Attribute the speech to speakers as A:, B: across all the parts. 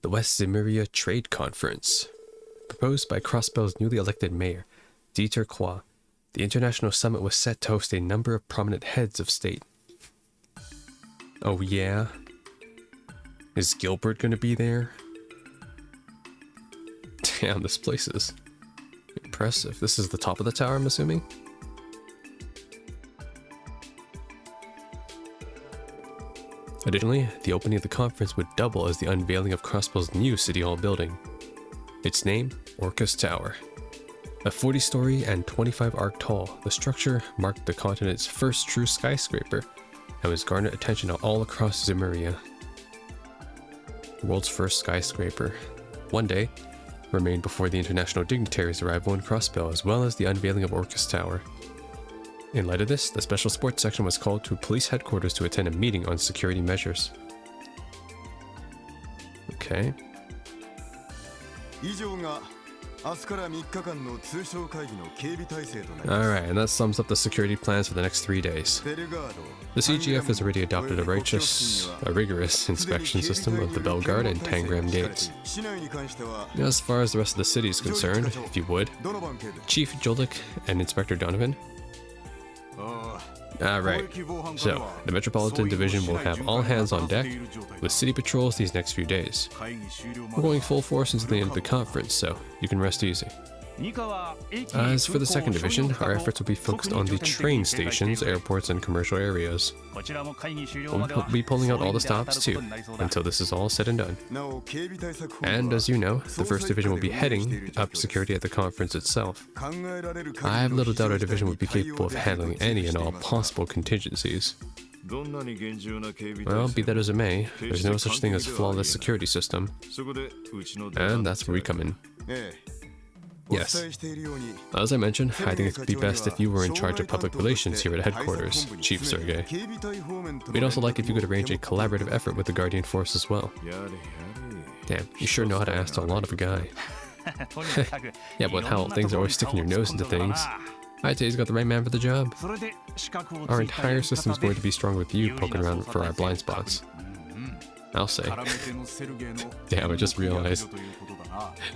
A: The West Zemurian Trade Conference. Proposed by Crossbell's newly elected mayor, Dieter Kwa, the international summit was set to host a number of prominent heads of state. Oh yeah? Is Gilbert gonna be there? Damn, this place is impressive. This is the top of the tower, I'm assuming? Additionally, the opening of the conference would double as the unveiling of Crossbell's new City Hall building. Its name, Orcus Tower. A 40-story and 25-arc tall, the structure marked the continent's first true skyscraper and was garnered attention all across Zemuria. World's first skyscraper. One day remained before the international dignitaries' arrival in Crossbell, as well as the unveiling of Orcus Tower. In light of this, the special sports section was called to police headquarters to attend a meeting on security measures. Okay. Alright, and that sums up the security plans for the next 3 days. The CGF has already adopted a rigorous inspection system of the Bellegarde and Tangram gates. As far as the rest of the city is concerned, if you would, Chief Jolik and Inspector Donovan. Alright, so the Metropolitan Division will have all hands on deck with city patrols these next few days. We're going full force into the end of the conference, so you can rest easy. As for the second division, our efforts will be focused on the train stations, airports, and commercial areas. We'll be pulling out all the stops too, until this is all said and done. And as you know, the first division will be heading up security at the conference itself. I have little doubt our division would be capable of handling any and all possible contingencies. Well, be that as it may, there's no such thing as flawless security system. And that's where we come in. Yes. As I mentioned, I think it would be best if you were in charge of public relations here at headquarters, Chief Sergey. We'd also like if you could arrange a collaborative effort with the Guardian Force as well. Damn, you sure know how to ask a lot of a guy. Yeah, but how things are always sticking your nose into things. I'd say he's got the right man for the job. Our entire system's going to be strong with you poking around for our blind spots. I'll say. Damn, I just realized.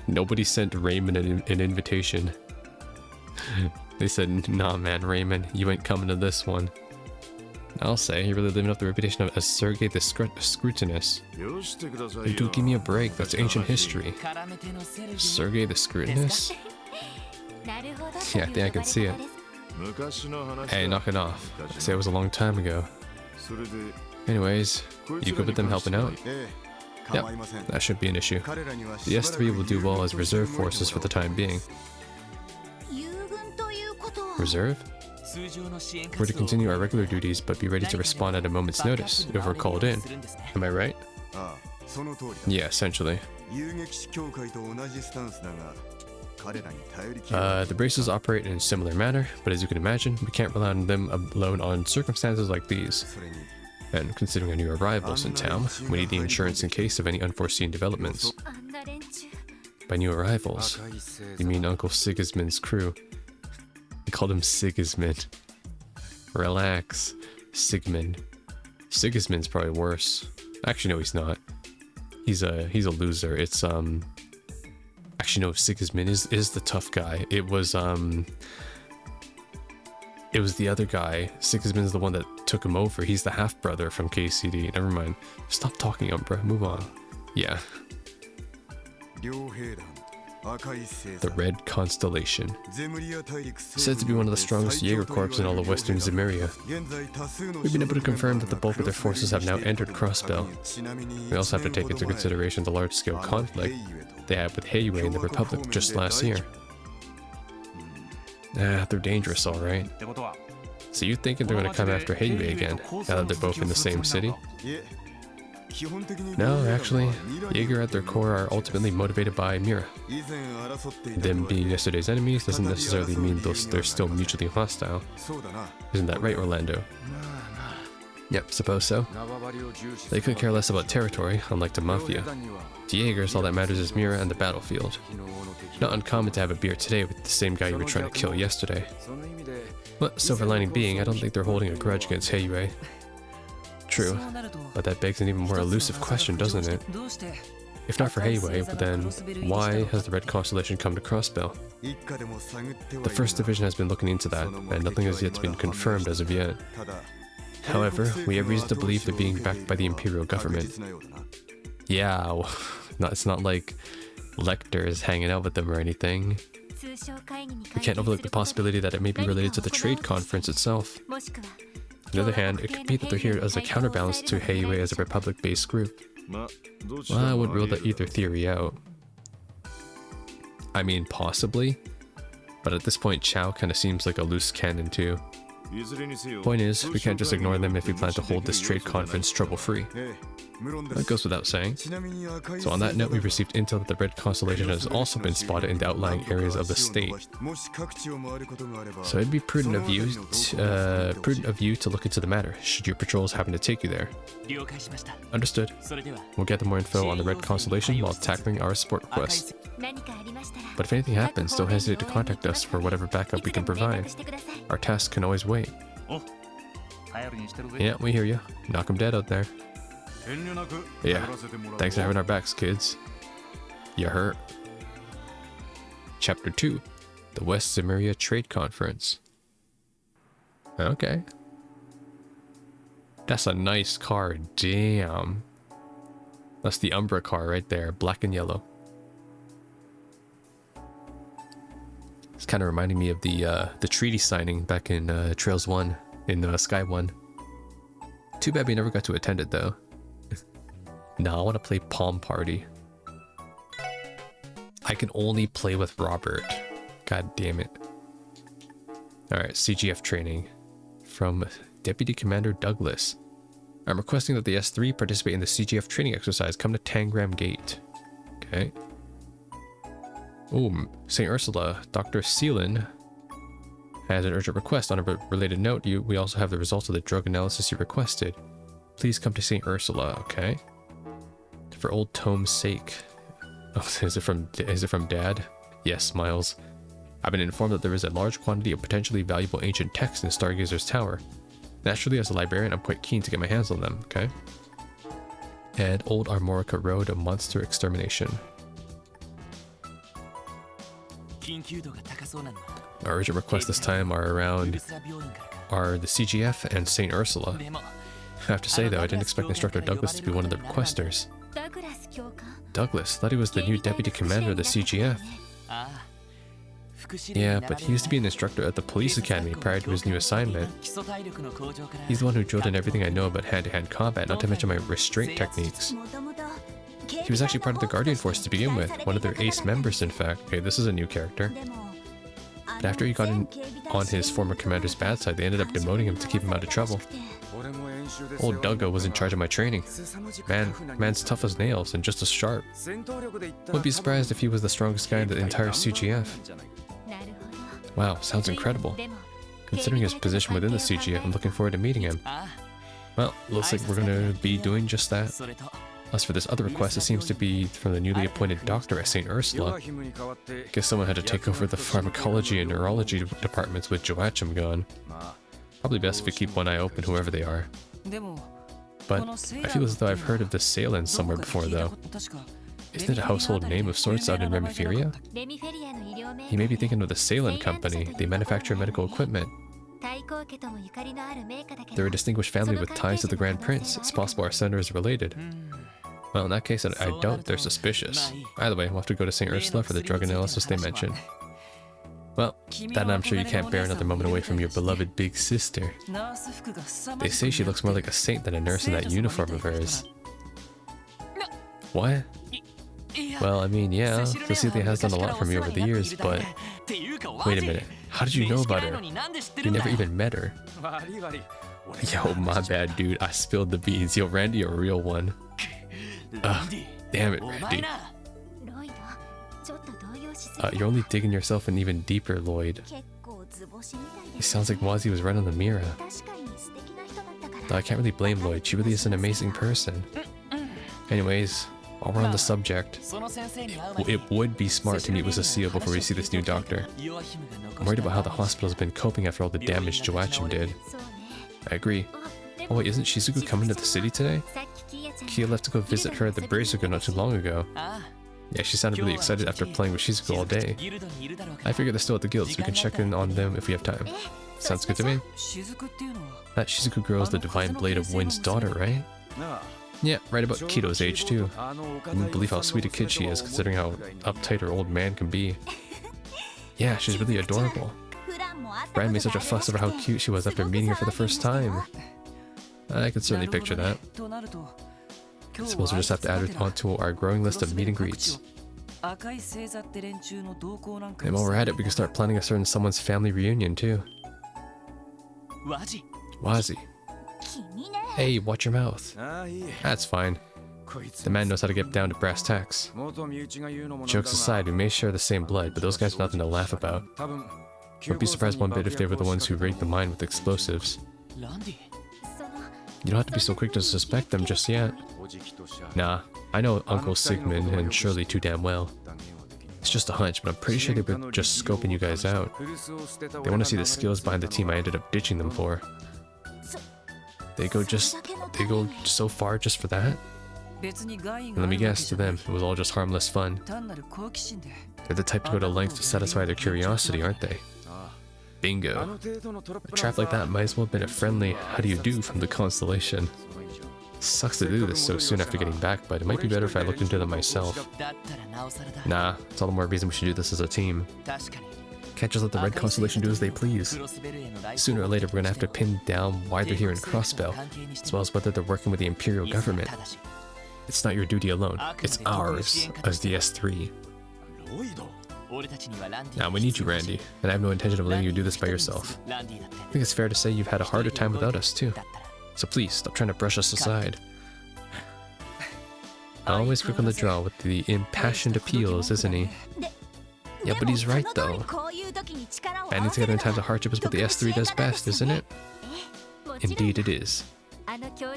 A: Nobody sent Raymond an invitation. They said, nah man, Raymond, you ain't coming to this one. I'll say, you're really living up the reputation of as Sergey the Scrutinous. Dude, give me a break, that's ancient history. Sergey the Scrutinous? Yeah, I think I can see it. Hey, knock it off. I say it was a long time ago. Anyways, you good with them helping out? Yep, that shouldn't be an issue. The S3 will do well as reserve forces for the time being. Reserve? We're to continue our regular duties, but be ready to respond at a moment's notice if we're called in. Am I right? Yeah, essentially. The braces operate in a similar manner, but as you can imagine, we can't rely on them alone on circumstances like these. And considering our new arrivals in town, we need the insurance in case of any unforeseen developments. By new arrivals, you mean Uncle Sigismund's crew. We called him Sigismund. Relax, Sigmund. Sigismund's probably worse. Actually, no, he's not. He's a loser. It's actually no, Sigismund is the tough guy. It was the other guy. Sigismund's the one that took him over. He's the half-brother from KCD. Never mind. Stop talking, Umbra. Move on. Yeah. The Red Constellation. Said to be one of the strongest Jaeger Corps in all of Western Zemuria. We've been able to confirm that the bulk of their forces have now entered Crossbell. We also have to take into consideration the large-scale conflict they had with Heiyue and the Republic just last year. They're dangerous, alright. So you thinking they're gonna come after Heiyue again, now that they're both in the same city? No, actually, Jaeger at their core are ultimately motivated by Mira. Them being yesterday's enemies doesn't necessarily mean they're still mutually hostile. Isn't that right, Orlando? Yep, suppose so. They could care less about territory, unlike the Mafia. To Jaegers, all that matters is Mira and the battlefield. Not uncommon to have a beer today with the same guy you were trying to kill yesterday. But silver lining being, I don't think they're holding a grudge against Heiyue. True, but that begs an even more elusive question, doesn't it? If not for Heiwei, then why has the Red Constellation come to Crossbell? The First Division has been looking into that, and nothing has yet been confirmed as of yet. However, we have reason to believe they're being backed by the Imperial government. Yeah, well, it's not like Lecter is hanging out with them or anything. We can't overlook the possibility that it may be related to the trade conference itself. On the other hand, it could be that they're here as a counterbalance to Heiwei as a Republic-based group. Well, I wouldn't rule that either theory out. I mean, possibly. But at this point, Chao kind of seems like a loose cannon too. Point is, we can't just ignore them if we plan to hold this trade conference trouble-free. That goes without saying. So on that note, we've received intel that the Red Constellation has also been spotted in the outlying areas of the state. So it'd be prudent of you to look into the matter, should your patrols happen to take you there. Understood. We'll gather more info on the Red Constellation while tackling our support requests. But if anything happens, don't hesitate to contact us for whatever backup we can provide. Our tasks can always wait. Yeah, we hear you. Knock 'em dead out there. Yeah, thanks for having our backs, kids. You hurt. Chapter 2, the West Zemurian Trade Conference. Okay. That's a nice car, damn. That's the Umbra car right there, black and yellow. It's kind of reminding me of the treaty signing back in Trails 1, in Sky 1. Too bad we never got to attend it though. Nah, I want to play Palm Party. I can only play with Robert. God damn it. Alright, CGF training. From Deputy Commander Douglas. I'm requesting that the S3 participate in the CGF training exercise. Come to Tangram Gate. Okay. Ooh, St. Ursula. Dr. Seelan has an urgent request. On a related note, we also have the results of the drug analysis you requested. Please come to St. Ursula, okay? For old Tome's sake. Oh, is it from Dad? Yes, Miles. I've been informed that there is a large quantity of potentially valuable ancient texts in Stargazer's Tower. Naturally, as a librarian, I'm quite keen to get my hands on them, okay? And Old Armorica Road, a monster extermination. Our urgent requests this time are the CGF and St. Ursula. I have to say though, I didn't expect Instructor Douglas to be one of the requesters. Douglas? Thought he was the new deputy commander of the CGF. Yeah, but he used to be an instructor at the police academy prior to his new assignment. He's the one who drilled in everything I know about hand-to-hand combat, not to mention my restraint techniques. He was actually part of the Guardian Force to begin with, one of their ace members in fact. Okay, this is a new character. But after he got on his former commander's bad side, they ended up demoting him to keep him out of trouble. Old Duggo was in charge of my training. Man's tough as nails and just as sharp. Wouldn't be surprised if he was the strongest guy in the entire CGF. Wow, sounds incredible. Considering his position within the CGF, I'm looking forward to meeting him. Well, looks like we're gonna be doing just that. As for this other request, it seems to be from the newly appointed doctor at St. Ursula. Guess someone had to take over the pharmacology and neurology departments with Joachim gone. Probably best if we keep one eye open, whoever they are. But I feel as though I've heard of this Salen somewhere before, though. Isn't it a household name of sorts out in Remiferia? He may be thinking of the Salen Company. They manufacture medical equipment. They're a distinguished family with ties to the Grand Prince. It's possible our senator is related. Well, in that case, I doubt they're suspicious. Either way, we'll have to go to St. Ursula for the drug analysis they mentioned. Well, that I'm sure you can't bear another moment away from your beloved big sister. They say she looks more like a saint than a nurse in that uniform of hers. What? Well, I mean, yeah, Cecilia has done a lot for me over the years, but... Wait a minute, how did you know about her? You never even met her. Yo, my bad, dude, I spilled the beans. Yo, Randy, a real one. Damn it, Randy. You're only digging yourself in even deeper, Lloyd. It sounds like Wazi was right on the Mira. Though I can't really blame Lloyd, she really is an amazing person. Anyways, while we're on the subject, it would be smart to meet with Cecile before we see this new doctor. I'm worried about how the hospital's been coping after all the damage Joachim did. I agree. Oh wait, isn't Shizuku coming to the city today? Kia left to go visit her at the Brazier not too long ago. Yeah, she sounded really excited after playing with Shizuku all day. I figured they're still at the guild, so we can check in on them if we have time. Sounds good to me. That Shizuku girl is the Divine Blade of Wind's daughter, right? Yeah, right about Kito's age too. I wouldn't believe how sweet a kid she is, considering how uptight her old man can be. Yeah, she's really adorable. Brad made such a fuss over how cute she was after meeting her for the first time. I could certainly picture that. I suppose we'll just have to add her onto our growing list of meet and greets. And while we're at it, we can start planning a certain someone's family reunion too. Wazi. Hey, watch your mouth. That's fine. The man knows how to get down to brass tacks. Jokes aside, we may share the same blood, but those guys are nothing to laugh about. Don't be surprised one bit if they were the ones who rigged the mine with explosives. You don't have to be so quick to suspect them just yet. Nah, I know Uncle Sigmund and Shirley too damn well. It's just a hunch, but I'm pretty sure they were just scoping you guys out. They want to see the skills behind the team I ended up ditching them for. They go so far just for that? And let me guess, to them, it was all just harmless fun. They're the type to go to lengths to satisfy their curiosity, aren't they? Bingo. A trap like that might as well have been a friendly how do you do from the Constellation. Sucks to do this so soon after getting back, but it might be better if I looked into them myself. Nah, it's all the more reason we should do this as a team. Can't just let the Red Constellation do as they please. Sooner or later we're gonna have to pin down why they're here in Crossbell, as well as whether they're working with the Imperial government. It's not your duty alone, it's ours as the S3. Now we need you, Randy, and I have no intention of letting you do this by yourself. I think it's fair to say you've had a harder time without us too. So please, stop trying to brush us aside. Always quick on the draw with the impassioned appeals, isn't he? Yeah, but he's right though. Banding together in times of hardship is what the S3 does best, isn't it? Indeed it is.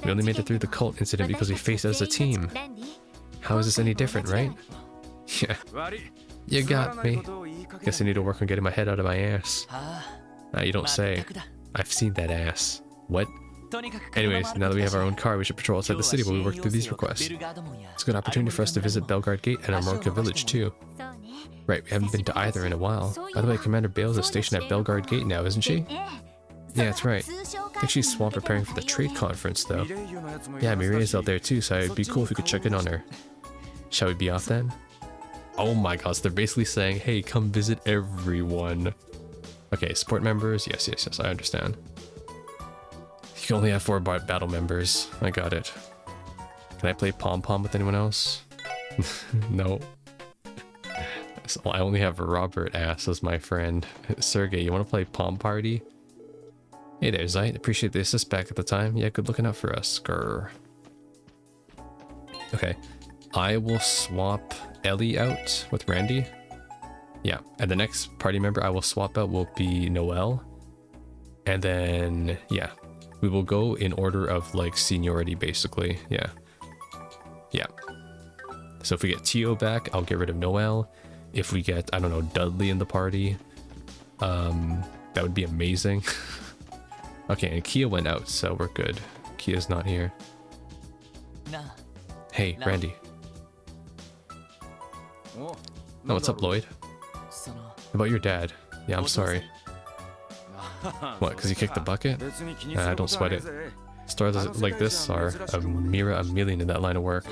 A: We only made it through the cult incident because we faced it as a team. How is this any different, right? Yeah. You got me. Guess I need to work on getting my head out of my ass. You don't say. I've seen that ass. What? Anyways, now that we have our own car, we should patrol outside the city while we work through these requests. It's a good opportunity for us to visit Belgard Gate and Amorka Village too. Right, we haven't been to either in a while. By the way, Commander Bales is stationed at Belgard Gate now, isn't she? Yeah, that's right. I think she's swamped preparing for the trade conference though. Yeah, Mireille's out there too, so it'd be cool if we could check in on her. Shall we be off then? Oh my gosh, they're basically saying, hey, come visit everyone. Okay, support members, yes, I understand. You can only have 4 battle members. I got it. Can I play pom-pom with anyone else? No. So I only have Robert Ass as my friend. Sergey, you want to play Pom Party? Hey there, Zeit. Appreciate the assist back at the time. Yeah, good looking out for us. Grr. Okay. I will swap Ellie out with Randy. Yeah, and the next party member I will swap out will be Noelle. And then, yeah. We will go in order of, like, seniority, basically. Yeah. Yeah. So if we get Tio back, I'll get rid of Noelle. If we get, I don't know, Dudley in the party, that would be amazing. Okay, and Kia went out, so we're good. Kia's not here. Hey, Randy. Oh, what's up, Lloyd? About your dad. Yeah, I'm sorry. What, because he kicked the bucket? Nah, don't sweat it. Stars like this are a million in that line of work.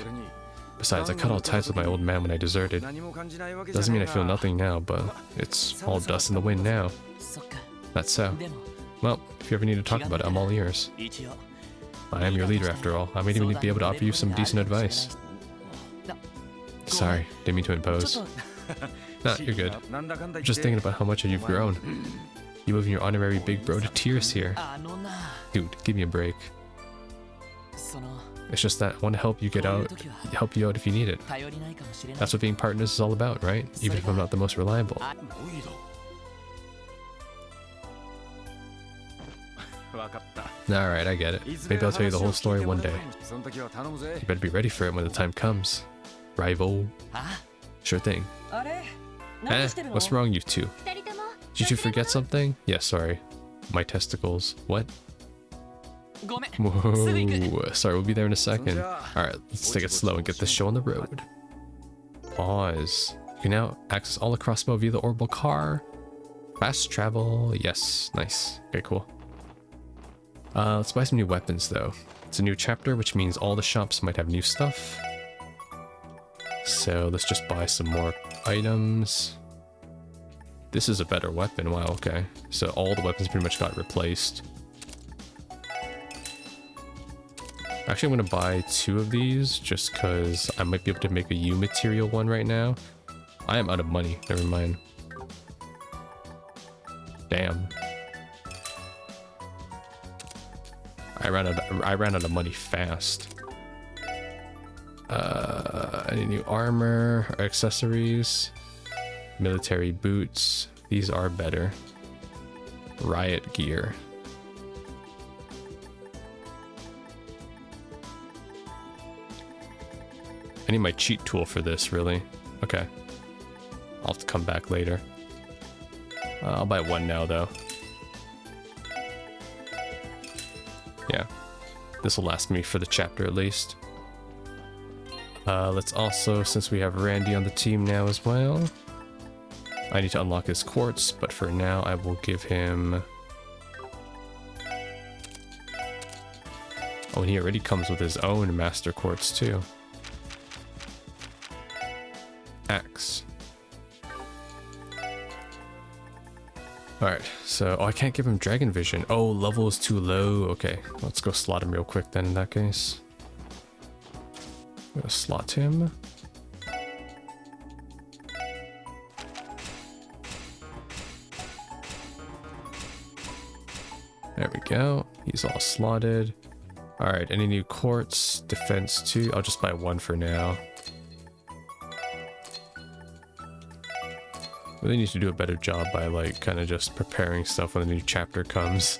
A: Besides, I cut all ties with my old man when I deserted. Doesn't mean I feel nothing now, but it's all dust in the wind now. That's so. Well, if you ever need to talk about it, I'm all ears. I am your leader after all. I might even be able to offer you some decent advice. Sorry, didn't mean to impose. Nah, you're good. I'm just thinking about how much you've grown. You moving your honorary big bro to tears here. Dude, give me a break. It's just that I want to help you help you out if you need it. That's what being partners is all about, right? Even if I'm not the most reliable. Alright, I get it. Maybe I'll tell you the whole story one day. You better be ready for it when the time comes. Rival. Sure thing. What's wrong, you two? Did you forget something? Yeah, sorry. My testicles. What? Whoa, sorry, we'll be there in a second. Alright, let's take it slow and get this show on the road. Pause. You can now access all the crossbow via the orbital car. Fast travel, yes, nice. Okay, cool. Let's buy some new weapons though. It's a new chapter, which means all the shops might have new stuff. So let's just buy some more items. This is a better weapon, wow, okay. So all the weapons pretty much got replaced. Actually, I'm gonna buy 2 of these just because I might be able to make a U material one right now. I am out of money, never mind. Damn. I ran out of money fast. Any new armor or accessories? Military boots. These are better. Riot gear. I need my cheat tool for this, really. Okay. I'll have to come back later. I'll buy 1 now, though. Yeah. This will last me for the chapter, at least. Let's also, since we have Randy on the team now as well, I need to unlock his quartz, but for now I will give him... Oh, and he already comes with his own master quartz, too. Axe. Alright, so... Oh, I can't give him Dragon Vision. Oh, level is too low. Okay, let's go slot him real quick then in that case. I'm gonna slot him. There we go. He's all slotted. Alright, any new quartz? Defense 2. I'll just buy 1 for now. Really need to do a better job by like kind of just preparing stuff when the new chapter comes.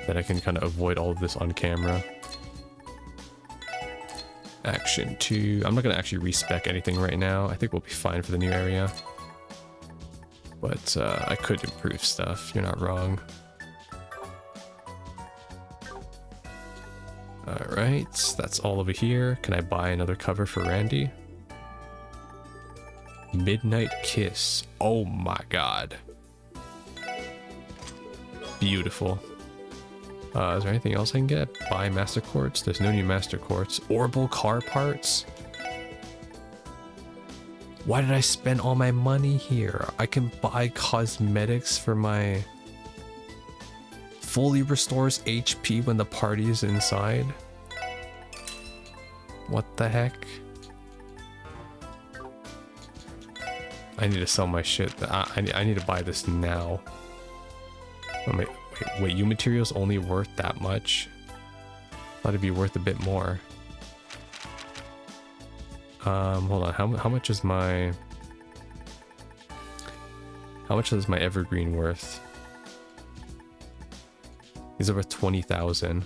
A: That I can kind of avoid all of this on camera. Action 2. I'm not going to actually respec anything right now. I think we'll be fine for the new area. But I could improve stuff. You're not wrong. Alright, that's all over here. Can I buy another cover for Randy? Midnight Kiss. Oh my god. Beautiful. Is there anything else I can get? Buy Master Quartz? There's no new Master Quartz. Orbital car parts? Why did I spend all my money here? I can buy cosmetics for my... Fully restores HP when the party is inside? What the heck? I need to sell my shit. I need to buy this now. Oh, wait, U materials only worth that much? Thought it'd be worth a bit more. Hold on. How much is my... How much is my evergreen worth? These are worth 20,000.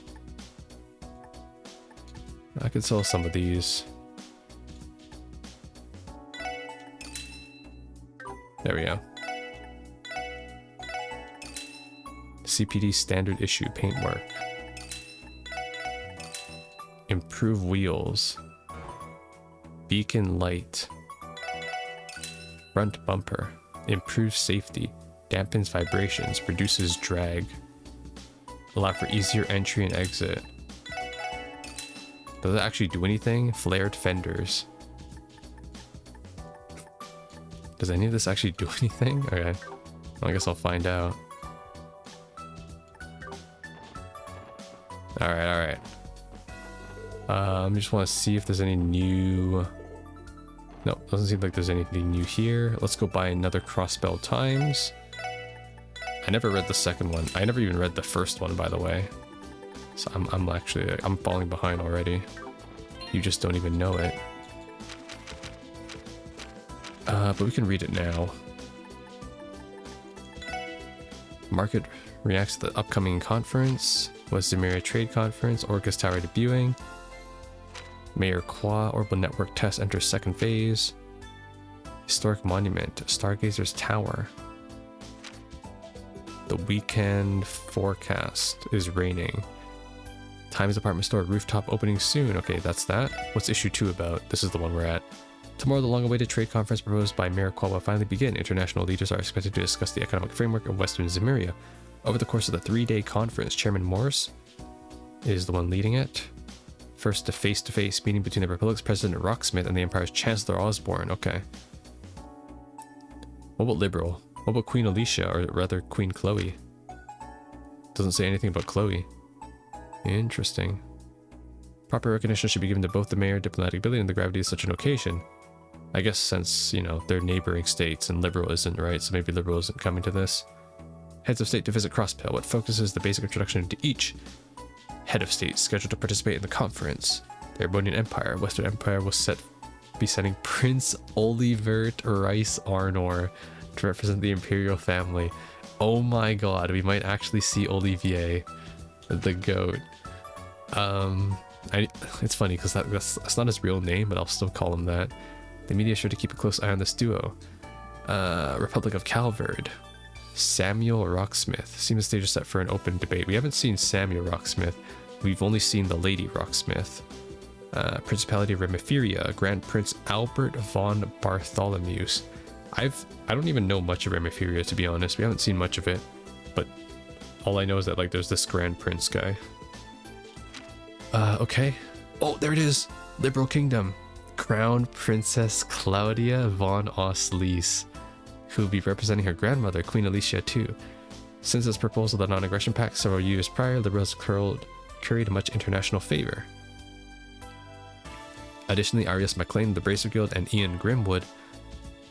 A: I could sell some of these. There we go. CPD standard issue paintwork. Improve wheels. Beacon light. Front bumper. Improves safety. Dampens vibrations. Reduces drag. Allow for easier entry and exit. Does it actually do anything? Flared fenders. Does any of this actually do anything? Okay. Well, I guess I'll find out. Alright. I just want to see if there's any new... No, doesn't seem like there's anything new here. Let's go buy another Crossbell Times. I never read the second one. I never even read the first one, by the way. So I'm falling behind already. You just don't even know it. But we can read it now. Market reacts to the upcoming conference. West Zemurian Trade Conference. Orcus Tower debuting. Mayor Qua Orbital Network test enters second phase. Historic Monument. Stargazer's Tower. The weekend forecast is raining. Times Department Store rooftop opening soon. Okay, that's that. What's issue 2 about? This is the one we're at. Tomorrow, the long-awaited trade conference proposed by Mayor Kwok will finally begin. International leaders are expected to discuss the economic framework of Western Zemuria. Over the course of the 3-day conference, Chairman Morris is the one leading it. First, a face-to-face meeting between the Republic's President Rocksmith and the Empire's Chancellor Osborne. Okay. What about Liberal? What about Queen Alicia, or rather Queen Chloe? Doesn't say anything about Chloe. Interesting. Proper recognition should be given to both the mayor, diplomatic ability, and the gravity of such an occasion. I guess since, you know, they're neighboring states and Liberal isn't, right? So maybe Liberal isn't coming to this. Heads of state to visit Crosspale. What focuses the basic introduction to each head of state scheduled to participate in the conference. The Urbonian Empire. Western Empire will be sending Prince Olivert Rice Arnor to represent the imperial family. Oh my god, we might actually see Olivier, the goat. It's funny because that's not his real name, but I'll still call him that. The media is sure to keep a close eye on this duo. Republic of Calvard. Samuel Rocksmith. Seems the stage is set for an open debate. We haven't seen Samuel Rocksmith. We've only seen the Lady Rocksmith. Principality of Remeferia. Grand Prince Albert von Bartholomeus. I don't even know much of Remeferia, to be honest. We haven't seen much of it. But all I know is that, like, there's this Grand Prince guy. Okay. Oh, there it is! Liberal Kingdom. Crown Princess Claudia von Oslies, who will be representing her grandmother, Queen Alicia II. Since this proposal, the non-aggression pact several years prior, Liberals curried much international favor. Additionally, Arius MacLean, the Bracer Guild, and Ian Grimwood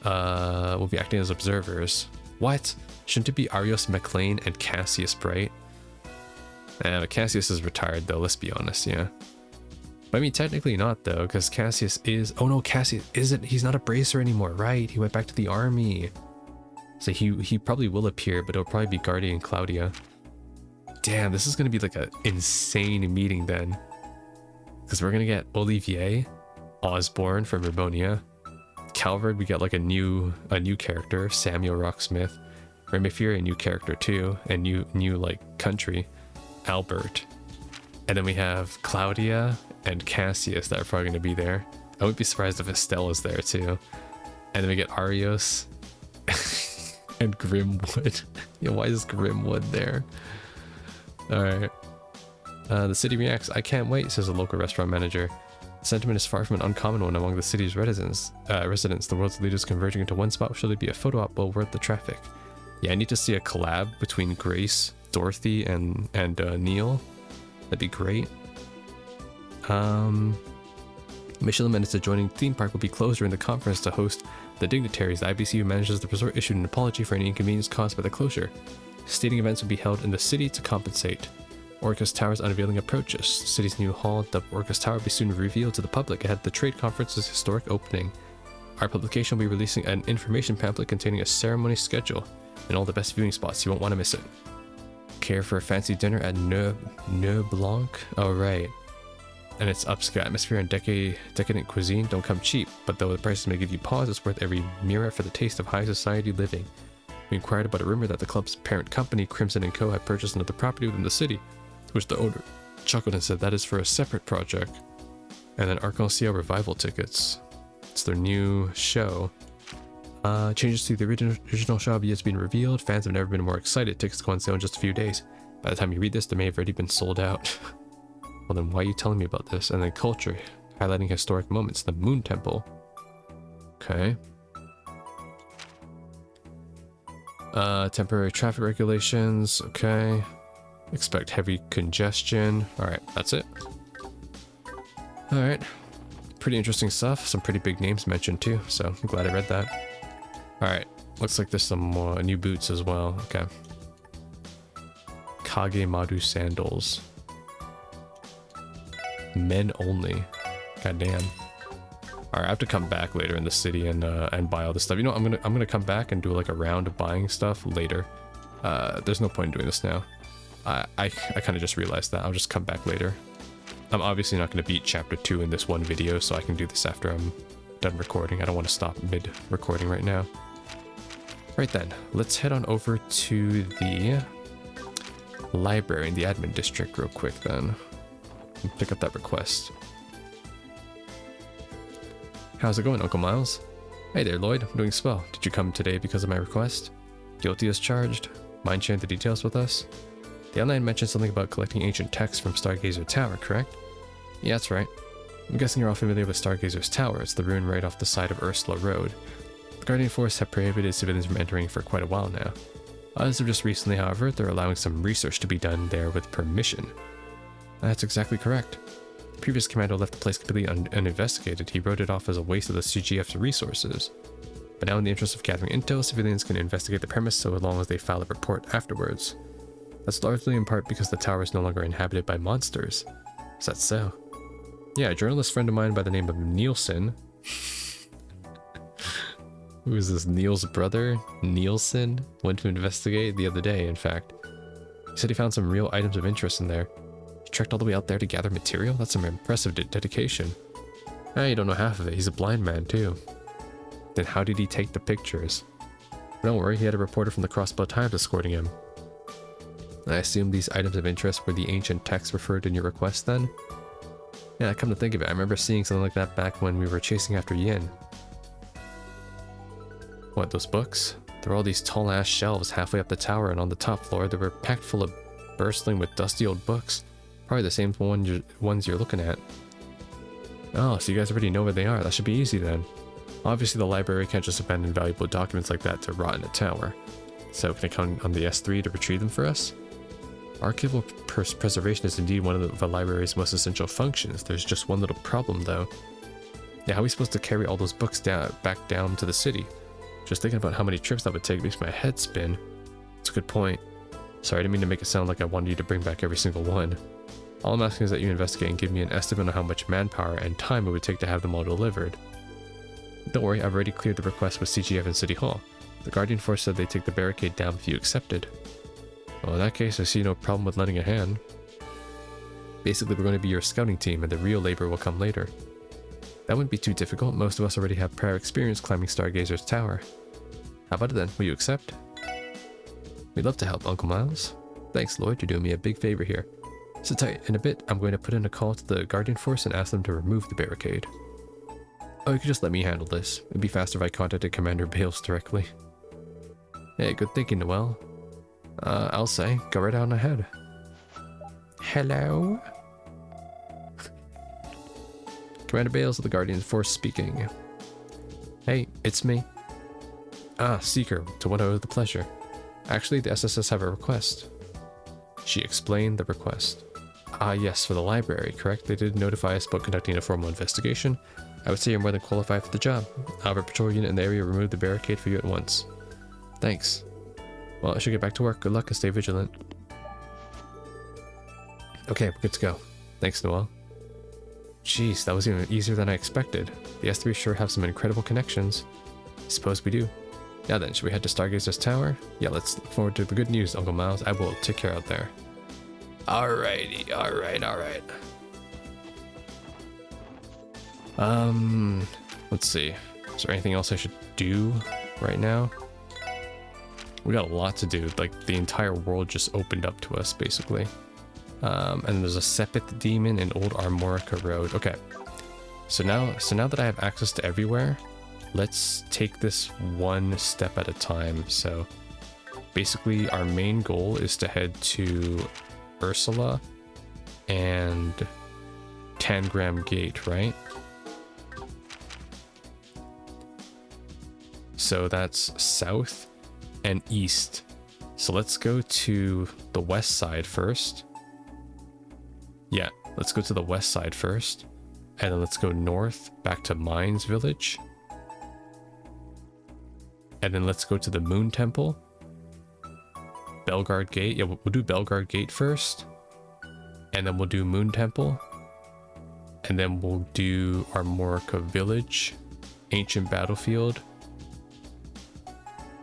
A: will be acting as observers. What? Shouldn't it be Arius MacLean and Cassius Bright? Cassius is retired though, let's be honest, yeah. But I mean, technically not though, because Cassius is... Oh no, Cassius isn't... He's not a Bracer anymore, right? He went back to the army. So he probably will appear, but it'll probably be Guardian Claudia. Damn, this is going to be like an insane meeting then. Because we're going to get Olivier, Osborne from Urbonia. Calvard, we get like a new character, Samuel Rocksmith. Remeferia, a new character too, and new like country, Albert. And then we have Claudia and Cassius that are probably going to be there. I wouldn't be surprised if Estelle is there too. And then we get Arios and Grimwood. Yeah, why is Grimwood there? Alright. The city reacts. I can't wait, says a local restaurant manager. The sentiment is far from an uncommon one among the city's residents. The world's leaders converging into one spot will surely be a photo op well worth the traffic. Yeah, I need to see a collab between Grace, Dorothy, and Neil. That'd be great. Michelin and its adjoining theme park will be closed during the conference to host the dignitaries. The IBC who manages the resort issued an apology for any inconvenience caused by the closure. Stating events will be held in the city to compensate. Orcus Tower's unveiling approaches. The city's new hall, dubbed Orcus Tower, will be soon revealed to the public ahead of the trade conference's historic opening. Our publication will be releasing an information pamphlet containing a ceremony schedule and all the best viewing spots. You won't want to miss it. Care for a fancy dinner at Neu Blanc? Oh, right. And its upscale atmosphere and decadent cuisine don't come cheap, but though the prices may give you pause, it's worth every mirror for the taste of high society living. We inquired about a rumor that the club's parent company, Crimson & Co., had purchased another property within the city, to which the owner chuckled and said that is for a separate project. And then Arc-en-Ciel revival tickets. It's their new show. Changes to the original show have yet been revealed. Fans have never been more excited. Tickets go on sale in just a few days. By the time you read this, they may have already been sold out. Well then, why are you telling me about this? And then culture, highlighting historic moments. The Moon Temple. Okay. Temporary traffic regulations. Okay. Expect heavy congestion. Alright, that's it. Alright. Pretty interesting stuff. Some pretty big names mentioned too, so I'm glad I read that. Alright, looks like there's some more new boots as well. Okay. Kage Madu sandals. Men only. God damn. Alright, I have to come back later in the city and buy all this stuff. You know, I'm gonna come back and do like a round of buying stuff later. There's no point in doing this now. I kind of just realized that. I'll just come back later. I'm obviously not going to beat chapter 2 in this one video, so I can do this after I'm done recording. I don't want to stop mid-recording right now. Right then, let's head on over to the library in the admin district real quick then. And pick up that request. How's it going, Uncle Miles? Hey there, Lloyd. I'm doing swell. Did you come today because of my request? Guilty as charged. Mind sharing the details with us? The outline mentioned something about collecting ancient texts from Stargazer Tower, correct? Yeah, that's right. I'm guessing you're all familiar with Stargazer's Tower. It's the ruin right off the side of Ursula Road. The Guardian Force have prohibited civilians from entering for quite a while now. As of just recently, however, they're allowing some research to be done there with permission. That's exactly correct. The previous commander left the place completely uninvestigated. He wrote it off as a waste of the CGF's resources. But now in the interest of gathering intel, civilians can investigate the premise so long as they file a report afterwards. That's largely in part because the tower is no longer inhabited by monsters. Is that so? Yeah, a journalist friend of mine by the name of Nielsen. Who is this, Neil's brother? Nielsen? Went to investigate the other day, in fact. He said he found some real items of interest in there. He trekked all the way out there to gather material? That's some impressive dedication. You don't know half of it. He's a blind man, too. Then how did he take the pictures? Don't worry, he had a reporter from the Crossbow Times escorting him. I assume these items of interest were the ancient texts referred in your request then? Yeah, come to think of it, I remember seeing something like that back when we were chasing after Yin. What, those books? There were all these tall-ass shelves halfway up the tower, and on the top floor they were packed full of bursting with dusty old books. Probably the same ones you're looking at. Oh, so you guys already know where they are. That should be easy then. Obviously the library can't just abandon valuable documents like that to rot in a tower. So can I count on the S3 to retrieve them for us? Archival preservation is indeed one of the library's most essential functions. There's just one little problem though. Yeah, how are we supposed to carry all those books back down to the city? Just thinking about how many trips that would take makes my head spin. That's a good point. Sorry, I didn't mean to make it sound like I wanted you to bring back every single one. All I'm asking is that you investigate and give me an estimate on how much manpower and time it would take to have them all delivered. Don't worry, I've already cleared the request with CGF and City Hall. The Guardian Force said they'd take the barricade down if you accepted. Well, in that case, I see no problem with lending a hand. Basically, we're going to be your scouting team, and the real labor will come later. That wouldn't be too difficult. Most of us already have prior experience climbing Stargazer's Tower. How about it then? Will you accept? We'd love to help, Uncle Miles. Thanks, Lloyd. You're doing me a big favor here. Sit tight. In a bit, I'm going to put in a call to the Guardian Force and ask them to remove the barricade. Oh, you could just let me handle this. It'd be faster if I contacted Commander Bales directly. Hey, good thinking, Noel. I'll say, go right on ahead. Hello? Commander Bales of the Guardian Force speaking. Hey, it's me. Ah, Seeker, to what I owe the pleasure. Actually, the SSS have a request. She explained the request. Ah, yes, for the library, correct? They did notify us about conducting a formal investigation. I would say you're more than qualified for the job. I'll have a patrol unit in the area remove the barricade for you at once. Thanks. Well, I should get back to work. Good luck and stay vigilant. Okay, we're good to go. Thanks, Noel. Jeez, that was even easier than I expected. The S3 sure have some incredible connections. I suppose we do. Now then, should we head to Stargazer's Tower? Yeah, let's look forward to the good news, Uncle Miles. I will take care out there. Alrighty, alright. Let's see. Is there anything else I should do right now? We got a lot to do. Like, the entire world just opened up to us, basically. And there's a Sepith demon in Old Armorica Road. Okay. So now that I have access to everywhere, let's take this one step at a time. So basically our main goal is to head to Ursula and Tangram Gate, right? So that's south and east. So let's go to the west side first. Yeah, let's go to the west side first. And then let's go north back to Mines Village. And then let's go to the Moon Temple. Belgard Gate. Yeah, we'll do Belgard Gate first. And then we'll do Moon Temple. And then we'll do Armorica Village. Ancient Battlefield.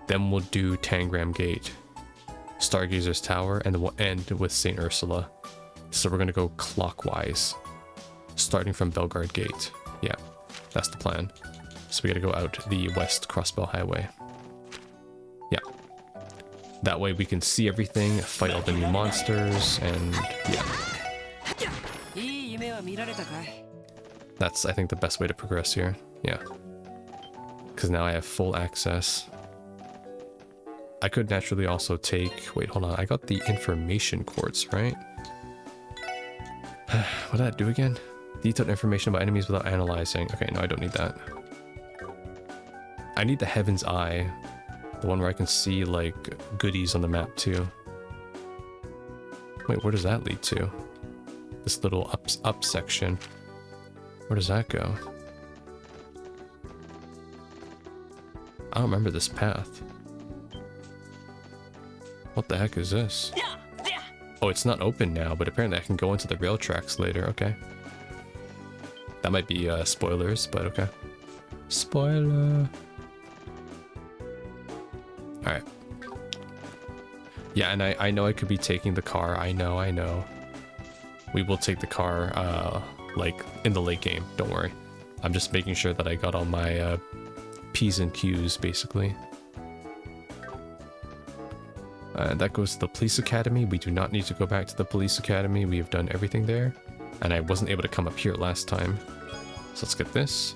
A: Then we'll do Tangram Gate. Stargazer's Tower. And then we'll end with St. Ursula. So we're going to go clockwise. Starting from Belgard Gate. Yeah, that's the plan. So we got to go out the West Crossbell Highway. Yeah. That way we can see everything, fight all the new monsters, and yeah. That's, I think, the best way to progress here. Yeah. Because now I have full access. I could naturally also take... Wait, hold on. I got the information quartz, right? What did that do again? Detailed information about enemies without analyzing. Okay, no, I don't need that. I need the Heaven's Eye. The one where I can see, like, goodies on the map, too. Wait, where does that lead to? This little up section. Where does that go? I don't remember this path. What the heck is this? Oh, it's not open now, but apparently I can go into the rail tracks later. Okay. That might be spoilers, but okay. Spoiler. Alright. Yeah, and I know I could be taking the car. I know. We will take the car, like, in the late game. Don't worry. I'm just making sure that I got all my P's and Q's, basically. That goes to the police academy. We do not need to go back to the police academy. We have done everything there. And I wasn't able to come up here last time. So let's get this.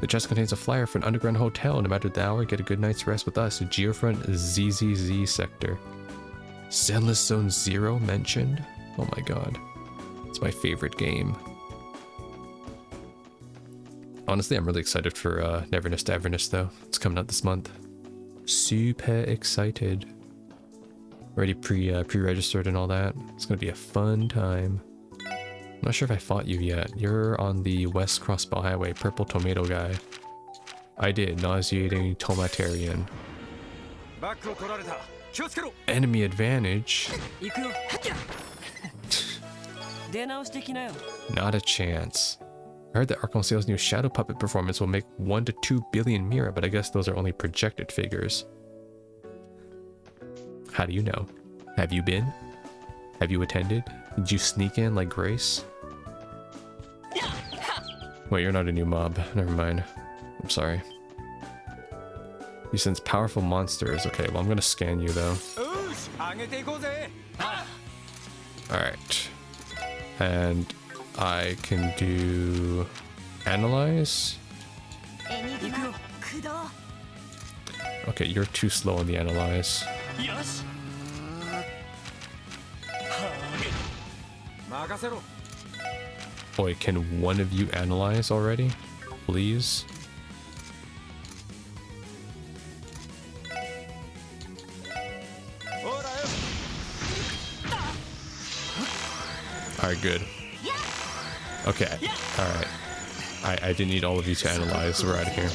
A: The chest contains a flyer for an underground hotel. No matter the hour, get a good night's rest with us. Geofront ZZZ sector. Zenless Zone 0 mentioned? Oh my god. It's my favorite game. Honestly, I'm really excited for Neverness to Everness, though. It's coming out this month. Super excited. Already pre-registered and all that. It's gonna be a fun time. I'm not sure if I fought you yet. You're on the West Crossbow Highway, purple tomato guy. I did, nauseating tomatarian. Enemy advantage. Not a chance. I heard that Arkham Sale's new Shadow Puppet performance will make 1 to 2 billion Mira, but I guess those are only projected figures. How do you know? Have you been? Have you attended? Did you sneak in like Grace? Wait, you're not a new mob. Never mind. I'm sorry. He sends powerful monsters. Okay, well, I'm gonna scan you, though. Alright. And I can do... Analyze? Okay, you're too slow on the Analyze. Boy, can one of you analyze already? Please? Alright, good. Okay, alright. I didn't need all of you to analyze. We're out of here.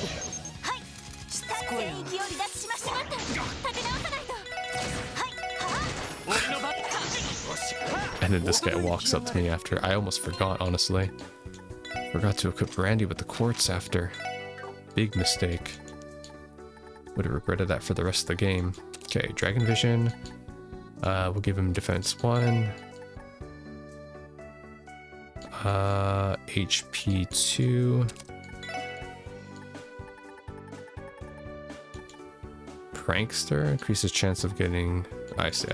A: And then this guy walks up to me after. I almost forgot, honestly. Forgot to equip Randy with the quartz after. Big mistake. Would have regretted that for the rest of the game. Okay, Dragon Vision. We'll give him Defense 1. HP 2. Prankster. Increases chance of getting... I see.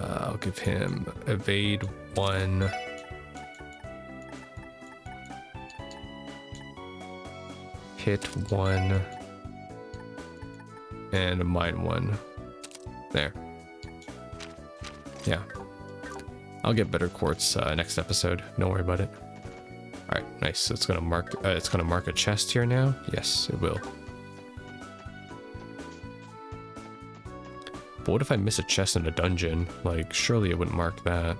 A: I'll give him Evade 1. Hit 1. And a Mine 1. There. Yeah. I'll get better quartz next episode. Don't worry about it. Alright, nice. So it's gonna mark a chest here now? Yes, it will. But what if I miss a chest in a dungeon? Like, surely it wouldn't mark that.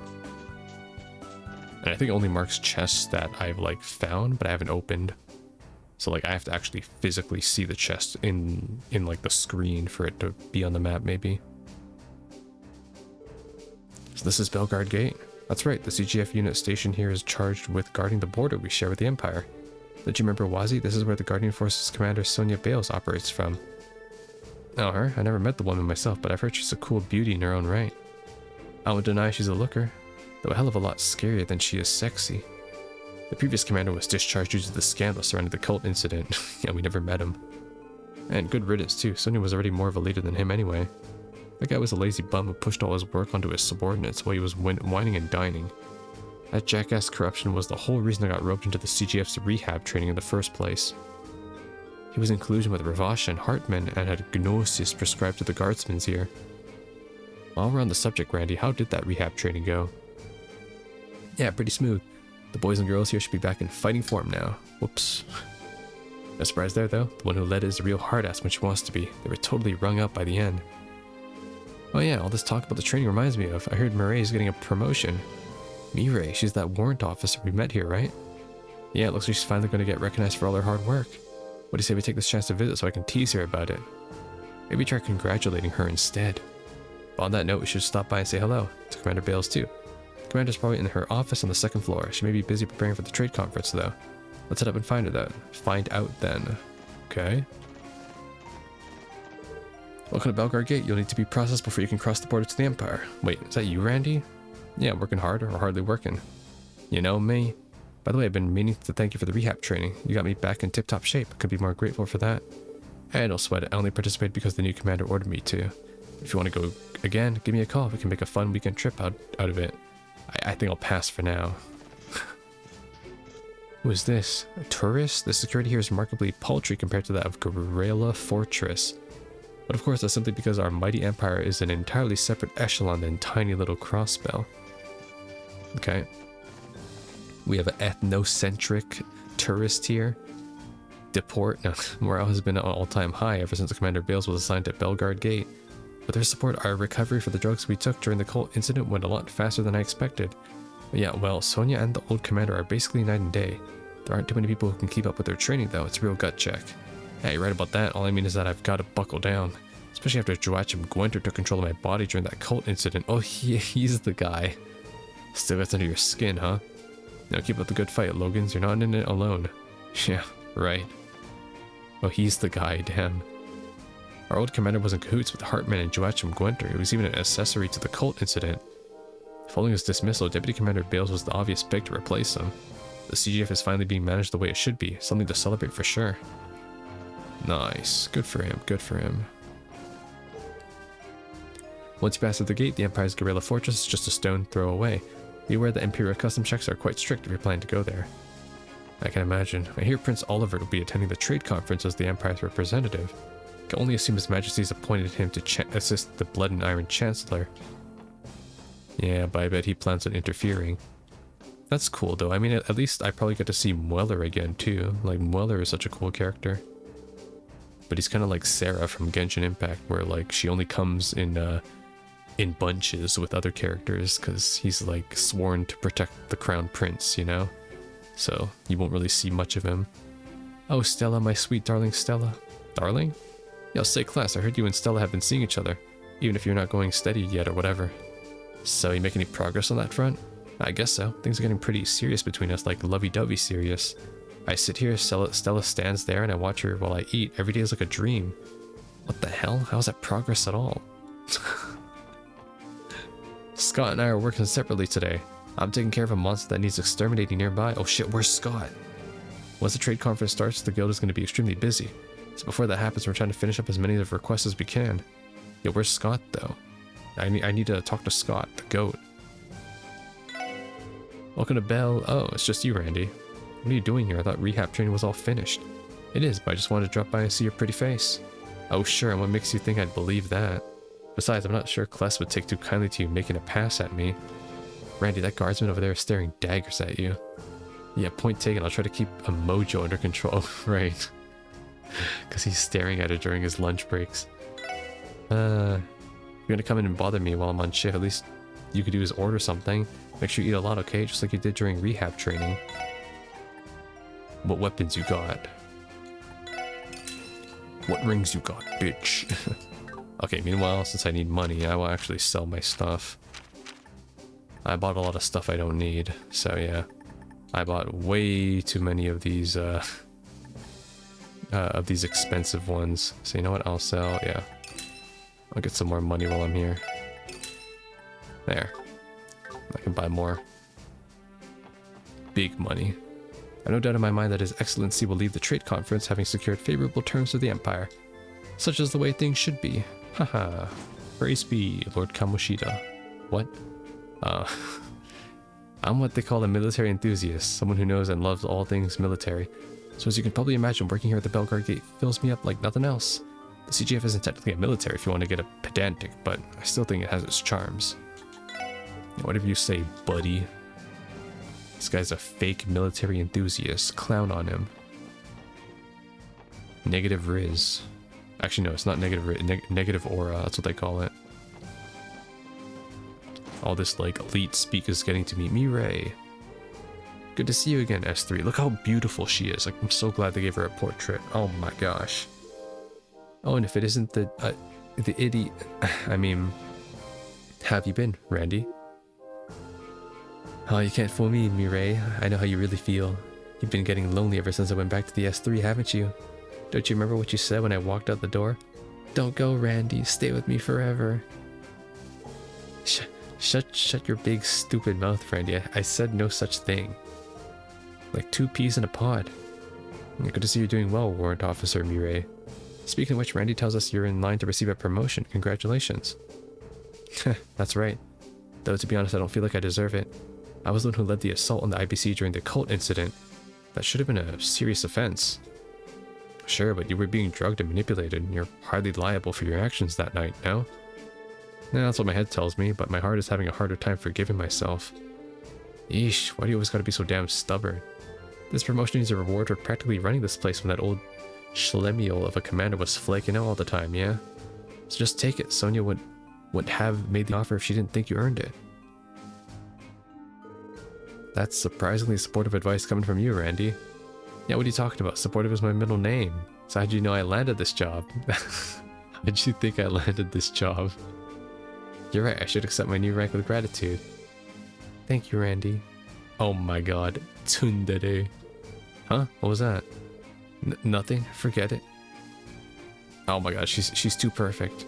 A: And I think it only marks chests that I've, like, found, but I haven't opened. So, like, I have to actually physically see the chest in like, the screen for it to be on the map, maybe. So this is Belgard Gate. That's right, the CGF unit station here is charged with guarding the border we share with the Empire. Don't you remember Wazi? This is where the Guardian Forces Commander Sonia Bales operates from. Oh, her? I never met the woman myself, but I've heard she's a cool beauty in her own right. I won't deny she's a looker, though a hell of a lot scarier than she is sexy. The previous commander was discharged due to the scandal surrounding the cult incident. Yeah, we never met him. And good riddance too, Sonia was already more of a leader than him anyway. That guy was a lazy bum who pushed all his work onto his subordinates while he was whining and dining. That jackass corruption was the whole reason I got roped into the CGF's rehab training in the first place. He was in collusion with Ravash and Hartman and had gnosis prescribed to the guardsmen here. While we're on the subject, Randy, how did that rehab training go? Yeah, pretty smooth. The boys and girls here should be back in fighting form now. Whoops. No surprise there, though. The one who led it is a real hard-ass when she wants to be. They were totally wrung up by the end. Oh yeah, all this talk about the training reminds me of, I heard Mirai's getting a promotion. Mirai, she's that warrant officer we met here, right? Yeah, it looks like she's finally going to get recognized for all her hard work. What do you say we take this chance to visit so I can tease her about it? Maybe try congratulating her instead. But on that note, we should stop by and say hello to Commander Bales too. The commander's probably in her office on the second floor. She may be busy preparing for the trade conference though. Let's head up and find out then. Okay. Welcome to Belgard Gate. You'll need to be processed before you can cross the border to the Empire. Wait, is that you, Randy? Yeah, working hard or hardly working. You know me. By the way, I've been meaning to thank you for the rehab training. You got me back in tip-top shape. I could be more grateful for that. Hey, don't sweat it. I only participated because the new commander ordered me to. If you want to go again, give me a call. We can make a fun weekend trip out of it. I think I'll pass for now. Who is this? A tourist? The security here is remarkably paltry compared to that of Guerrilla Fortress. But of course, that's simply because our mighty empire is an entirely separate echelon than tiny little Crossbell. Okay. We have an ethnocentric tourist here. Deport. No, morale has been at an all-time high ever since Commander Bales was assigned to Belgard Gate. With their support, our recovery for the drugs we took during the cult incident went a lot faster than I expected. But yeah, well, Sonia and the old commander are basically night and day. There aren't too many people who can keep up with their training though. It's a real gut check. Yeah, you're right about that. All I mean is that I've got to buckle down. Especially after Joachim Gwenter took control of my body during that cult incident. Oh, he's the guy. Still gets under your skin, huh? Now keep up the good fight, Logans. You're not in it alone. Yeah, right. Oh, he's the guy, damn. Our old commander was in cahoots with Hartman and Joachim Gwenter. He was even an accessory to the cult incident. Following his dismissal, Deputy Commander Bales was the obvious pick to replace him. The CGF is finally being managed the way it should be. Something to celebrate for sure. Nice. Good for him. Good for him. Once you pass through the gate, the Empire's Guerrilla Fortress is just a stone throw away. Be aware that Imperial custom checks are quite strict if you're planning to go there. I can imagine. I hear Prince Oliver will be attending the trade conference as the Empire's representative. I can only assume His Majesty's appointed him to assist the Blood and Iron Chancellor. Yeah, but I bet he plans on interfering. That's cool though. I mean, at least I probably get to see Mueller again too. Like, Mueller is such a cool character. But he's kind of like Sarah from Genshin Impact, where like she only comes in bunches with other characters because he's like sworn to protect the Crown Prince, you know? So you won't really see much of him. Oh, Stella, my sweet darling Stella. Darling? Yo, say class, I heard you and Stella have been seeing each other, even if you're not going steady yet or whatever. So, you make any progress on that front? I guess so. Things are getting pretty serious between us, like lovey-dovey serious. I sit here, Stella stands there, and I watch her while I eat. Every day is like a dream. What the hell? How's that progress at all? Scott and I are working separately today. I'm taking care of a monster that needs exterminating nearby. Oh shit, where's Scott? Once the trade conference starts, the guild is going to be extremely busy. So before that happens, we're trying to finish up as many of the requests as we can. Yo, where's Scott though? I need to talk to Scott, the goat. Welcome to Bell. Oh, it's just you, Randy. What are you doing here? I thought rehab training was all finished. It is, but I just wanted to drop by and see your pretty face. Oh sure, and what makes you think I'd believe that? Besides, I'm not sure Kless would take too kindly to you making a pass at me. Randy, that guardsman over there is staring daggers at you. Yeah, point taken. I'll try to keep a mojo under control. Right. Because he's staring at her during his lunch breaks. You're gonna come in and bother me while I'm on shift. At least you could do is order something. Make sure you eat a lot, okay? Just like you did during rehab training. What weapons you got? What rings you got, bitch? Okay, meanwhile, since I need money, I will actually sell my stuff. I bought a lot of stuff I don't need, so yeah. I bought way too many of these expensive ones. So you know what, I'll sell, yeah. I'll get some more money while I'm here. There. I can buy more. Big money. I have no doubt in my mind that His Excellency will leave the trade conference having secured favorable terms with the Empire. Such is the way things should be. Haha. Praise be, Lord Kamoshida. What? I'm what they call a military enthusiast, someone who knows and loves all things military. So as you can probably imagine, working here at the Belgard Gate fills me up like nothing else. The CGF isn't technically a military if you want to get a pedantic, but I still think it has its charms. Whatever you say, buddy. This guy's a fake military enthusiast. Clown on him. Negative Riz. Actually, no, it's not negative Riz. Negative aura, that's what they call it. All this, like, elite speak is getting to meet Mirai. Good to see you again, S3. Look how beautiful she is. Like, I'm so glad they gave her a portrait. Oh my gosh. Oh, and if it isn't the idiot... I mean... How have you been, Randy? Oh, you can't fool me, Mirai. I know how you really feel. You've been getting lonely ever since I went back to the S3, haven't you? Don't you remember what you said when I walked out the door? Don't go, Randy. Stay with me forever. Shut your big stupid mouth, Randy. I said no such thing. Like 2 peas in a pod. Good to see you're doing well, Warrant Officer Mirai. Speaking of which, Randy tells us you're in line to receive a promotion. Congratulations. That's right. Though to be honest, I don't feel like I deserve it. I was the one who led the assault on the IBC during the cult incident. That should have been a serious offense. Sure, but you were being drugged and manipulated, and you're hardly liable for your actions that night, no? Yeah, that's what my head tells me, but my heart is having a harder time forgiving myself. Yeesh, why do you always gotta be so damn stubborn? This promotion needs a reward for practically running this place when that old schlemiel of a commander was flaking out all the time, yeah? So just take it. Sonia would have made the offer if she didn't think you earned it. That's surprisingly supportive advice coming from you, Randy. Yeah, what are you talking about? Supportive is my middle name. So how'd you know I landed this job? How did you think I landed this job? You're right, I should accept my new rank with gratitude. Thank you, Randy. Oh my god. Tsundere. Huh? What was that? Nothing? Forget it. Oh my god, she's too perfect.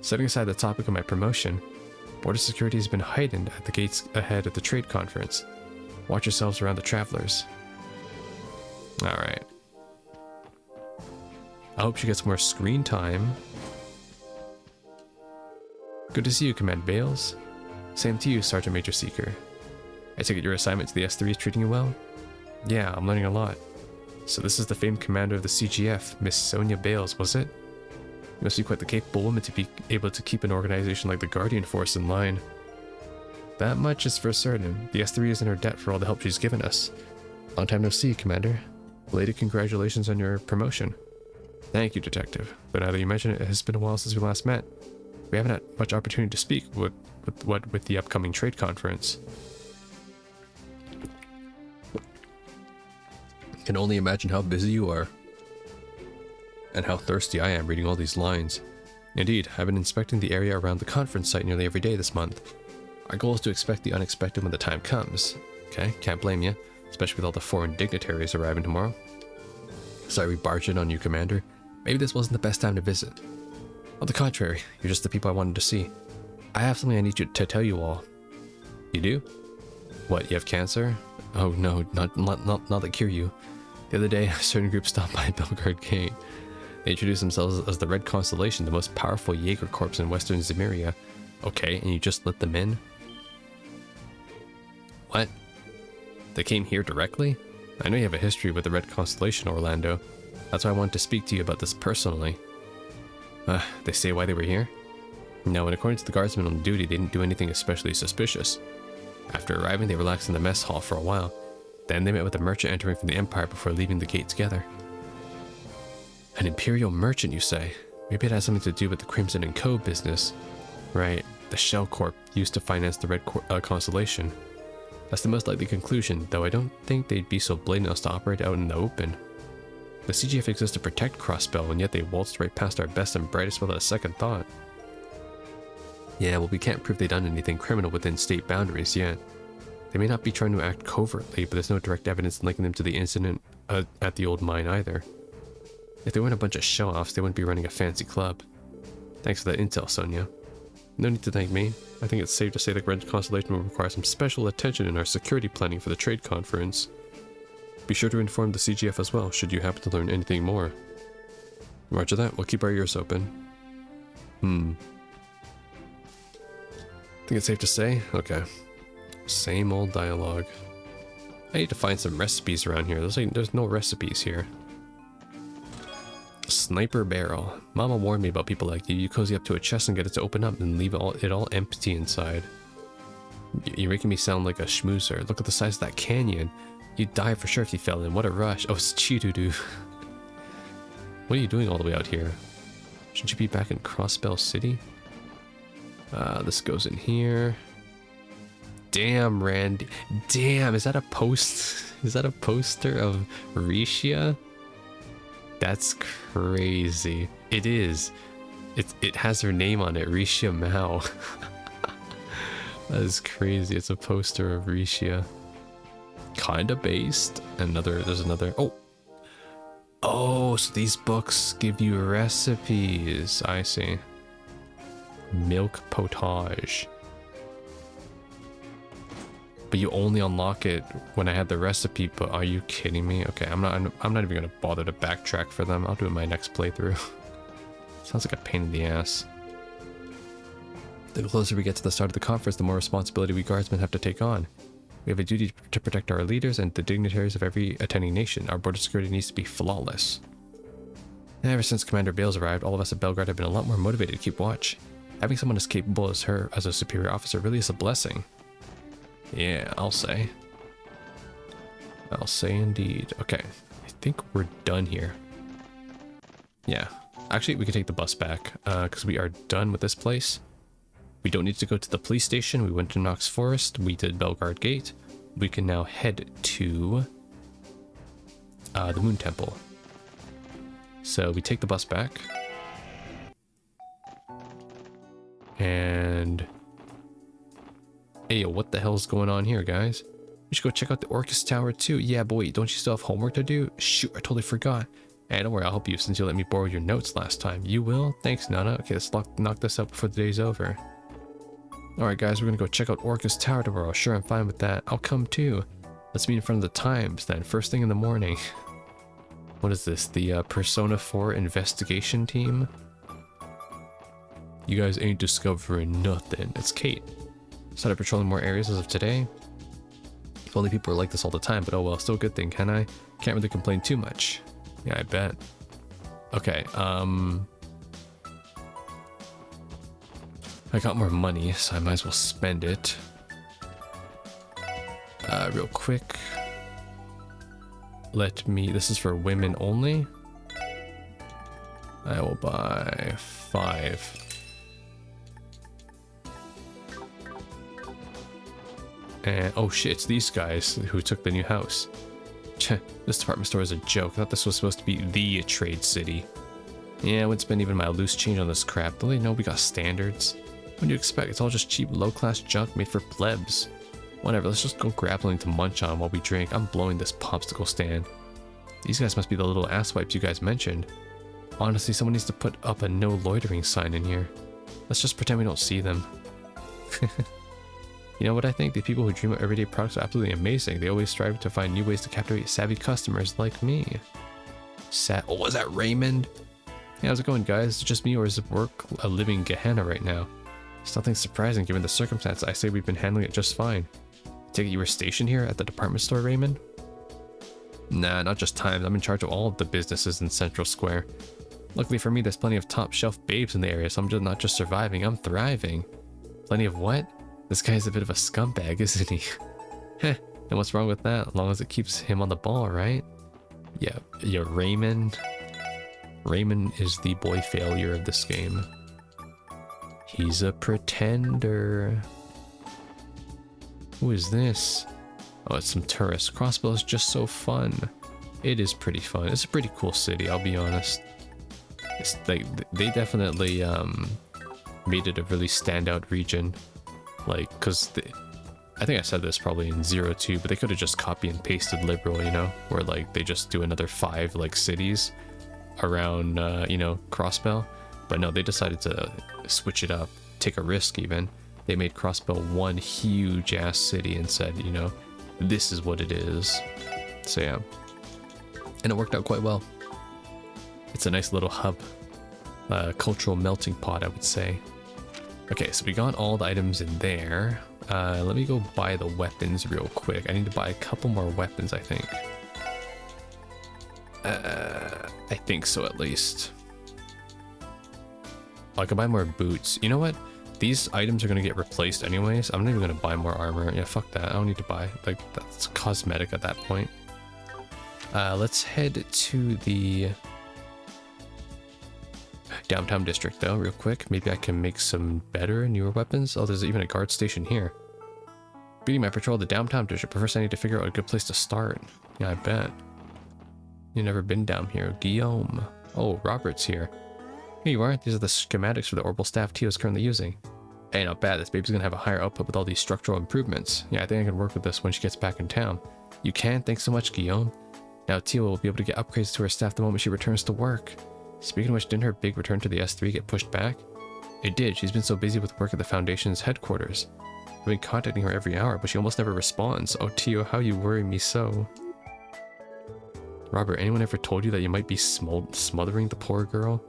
A: Setting aside the topic of my promotion, border security has been heightened at the gates ahead of the trade conference. Watch yourselves around the travelers. Alright. I hope she gets more screen time. Good to see you, Command Bales. Same to you, Sergeant Major Seeker. I take it your assignment to the S3 is treating you well? Yeah, I'm learning a lot. So this is the famed commander of the CGF, Miss Sonia Bales, was it? You must be quite the capable woman to be able to keep an organization like the Guardian Force in line. That much is for certain. The S3 is in her debt for all the help she's given us. Long time no see, Commander. Belated congratulations on your promotion. Thank you, Detective. But now that you mention it, it has been a while since we last met. We haven't had much opportunity to speak with the upcoming trade conference. Can only imagine how busy you are. And how thirsty I am reading all these lines. Indeed, I've been inspecting the area around the conference site nearly every day this month. Our goal is to expect the unexpected when the time comes. Okay, can't blame you, especially with all the foreign dignitaries arriving tomorrow. Sorry we barged in on you, Commander. Maybe this wasn't the best time to visit. On the contrary, you're just the people I wanted to see. I have something I need you to tell you all. You do? What, you have cancer? Oh no, not that cure you. The other day, a certain group stopped by Belgard Gate. They introduced themselves as the Red Constellation, the most powerful Jaeger Corps in Western Zemuria. Okay, and you just let them in? What? They came here directly? I know you have a history with the Red Constellation, Orlando. That's why I wanted to speak to you about this personally. They say why they were here? No, and according to the guardsmen on duty, they didn't do anything especially suspicious. After arriving, they relaxed in the mess hall for a while. Then they met with a merchant entering from the Empire before leaving the gate together. An Imperial merchant, you say? Maybe it has something to do with the Crimson & Co. business. Right, the Shell Corp used to finance the Red Constellation. That's the most likely conclusion, though I don't think they'd be so blatant as to operate out in the open. The CGF exists to protect Crossbell, and yet they waltzed right past our best and brightest without a second thought. Yeah, well, we can't prove they've done anything criminal within state boundaries yet. They may not be trying to act covertly, but there's no direct evidence linking them to the incident at the old mine either. If they weren't a bunch of show-offs, they wouldn't be running a fancy club. Thanks for that intel, Sonia. No need to thank me. I think it's safe to say the Red Constellation will require some special attention in our security planning for the trade conference. Be sure to inform the CGF as well, should you happen to learn anything more. Roger that. We'll keep our ears open. Think it's safe to say? Okay. Same old dialogue. I need to find some recipes around here. There's no recipes here. Sniper barrel. Mama warned me about people like you. You cozy up to a chest and get it to open up and leave it all empty inside. You're making me sound like a schmoozer. Look at the size of that canyon. You'd die for sure if you fell in. What a rush. Oh, it's Chidudu. What are you doing all the way out here? Shouldn't you be back in Crossbell City? This goes in here. Damn, Randy. Damn, is that a poster of Rishia? That's crazy. It is. It has her name on it, Rishia Mao. That is crazy. It's a poster of Rishia. Kinda based. There's another. Oh, so these books give you recipes. I see. Milk potage. But you only unlock it when I had the recipe, but are you kidding me? Okay, I'm not even gonna bother to backtrack for them. I'll do it in my next playthrough. Sounds like a pain in the ass. The closer we get to the start of the conference, the more responsibility we guardsmen have to take on. We have a duty to protect our leaders and the dignitaries of every attending nation. Our border security needs to be flawless. And ever since Commander Bales arrived, all of us at Belgrade have been a lot more motivated to keep watch. Having someone as capable as her as a superior officer really is a blessing. Yeah, I'll say. I'll say indeed. Okay, I think we're done here. Yeah, actually we can take the bus back because we are done with this place. We don't need to go to the police station. We went to Nox Forest. We did Belgard Gate. We can now head to the Moon Temple. So we take the bus back. And... hey, yo, what the hell's going on here, guys? We should go check out the Orcus Tower too. Yeah, boy, don't you still have homework to do? Shoot, I totally forgot. Hey, don't worry, I'll help you since you let me borrow your notes last time. You will? Thanks, Nana. Okay, let's knock this out before the day's over. Alright guys, we're gonna go check out Orcus Tower tomorrow. Sure, I'm fine with that. I'll come too. Let's meet in front of the Times then, first thing in the morning. What is this? The Persona 4 investigation team? You guys ain't discovering nothing. It's Kate. Started patrolling more areas as of today. If only people were like this all the time, but oh well, still a good thing, can I? Can't really complain too much. Yeah, I bet. Okay, I got more money, so I might as well spend it. Real quick. This is for women only. I will buy 5. And, oh shit, it's these guys who took the new house. Cheh, this department store is a joke. I thought this was supposed to be the trade city. Yeah, I wouldn't spend even my loose change on this crap. Don't they know we got standards? What do you expect? It's all just cheap, low-class junk made for plebs. Whatever, let's just go grab something to munch on while we drink. I'm blowing this popsicle stand. These guys must be the little asswipes you guys mentioned. Honestly, someone needs to put up a no loitering sign in here. Let's just pretend we don't see them. You know what I think? The people who dream of everyday products are absolutely amazing. They always strive to find new ways to captivate savvy customers like me. Oh, was that Raymond? Hey, how's it going, guys? Is it just me, or is work a living Gehenna right now? It's nothing surprising given the circumstance. I say we've been handling it just fine. Take it you were stationed here at the department store, Raymond? Nah, not just Times. I'm in charge of all of the businesses in Central Square. Luckily for me, there's plenty of top-shelf babes in the area, so I'm just not just surviving, I'm thriving. Plenty of what? This guy's a bit of a scumbag, isn't he? Heh, and what's wrong with that? As long as it keeps him on the ball, right? Yeah, Raymond. Raymond is the boy failure of this game. He's a pretender. Who is this? Oh, it's some tourists. Crossbell is just so fun. It is pretty fun. It's a pretty cool city, I'll be honest. It's like, they definitely made it a really standout region. Like, because I think I said this probably in 02, but they could have just copy and pasted Liberal, you know? Where like they just do another 5 like cities around, you know, Crossbell. But no, they decided to switch it up, take a risk even. They made Crossbell one huge ass city and said, you know, this is what it is. So yeah. And it worked out quite well. It's a nice little hub. Cultural melting pot, I would say. Okay, so we got all the items in there. Let me go buy the weapons real quick. I need to buy a couple more weapons, I think. I think so, at least. I can buy more boots. You know what? These items are going to get replaced anyways. I'm not even going to buy more armor. Yeah, fuck that. I don't need to buy. Like, that's cosmetic at that point. Let's head to the downtown district, though, real quick. Maybe I can make some better, newer weapons. Oh, there's even a guard station here. Beating my patrol of the downtown district, but first I need to figure out a good place to start. Yeah, I bet. You've never been down here. Guillaume. Oh, Robert's here. Here you are. These are the schematics for the orbital staff Tio is currently using. Hey, not bad. This baby's gonna have a higher output with all these structural improvements. Yeah, I think I can work with this when she gets back in town. You can? Thanks so much, Guillaume. Now Tio will be able to get upgrades to her staff the moment she returns to work. Speaking of which, didn't her big return to the S3 get pushed back? It did. She's been so busy with work at the Foundation's headquarters. I've been contacting her every hour, but she almost never responds. Oh, Tio, how you worry me so. Robert, anyone ever told you that you might be smothering the poor girl?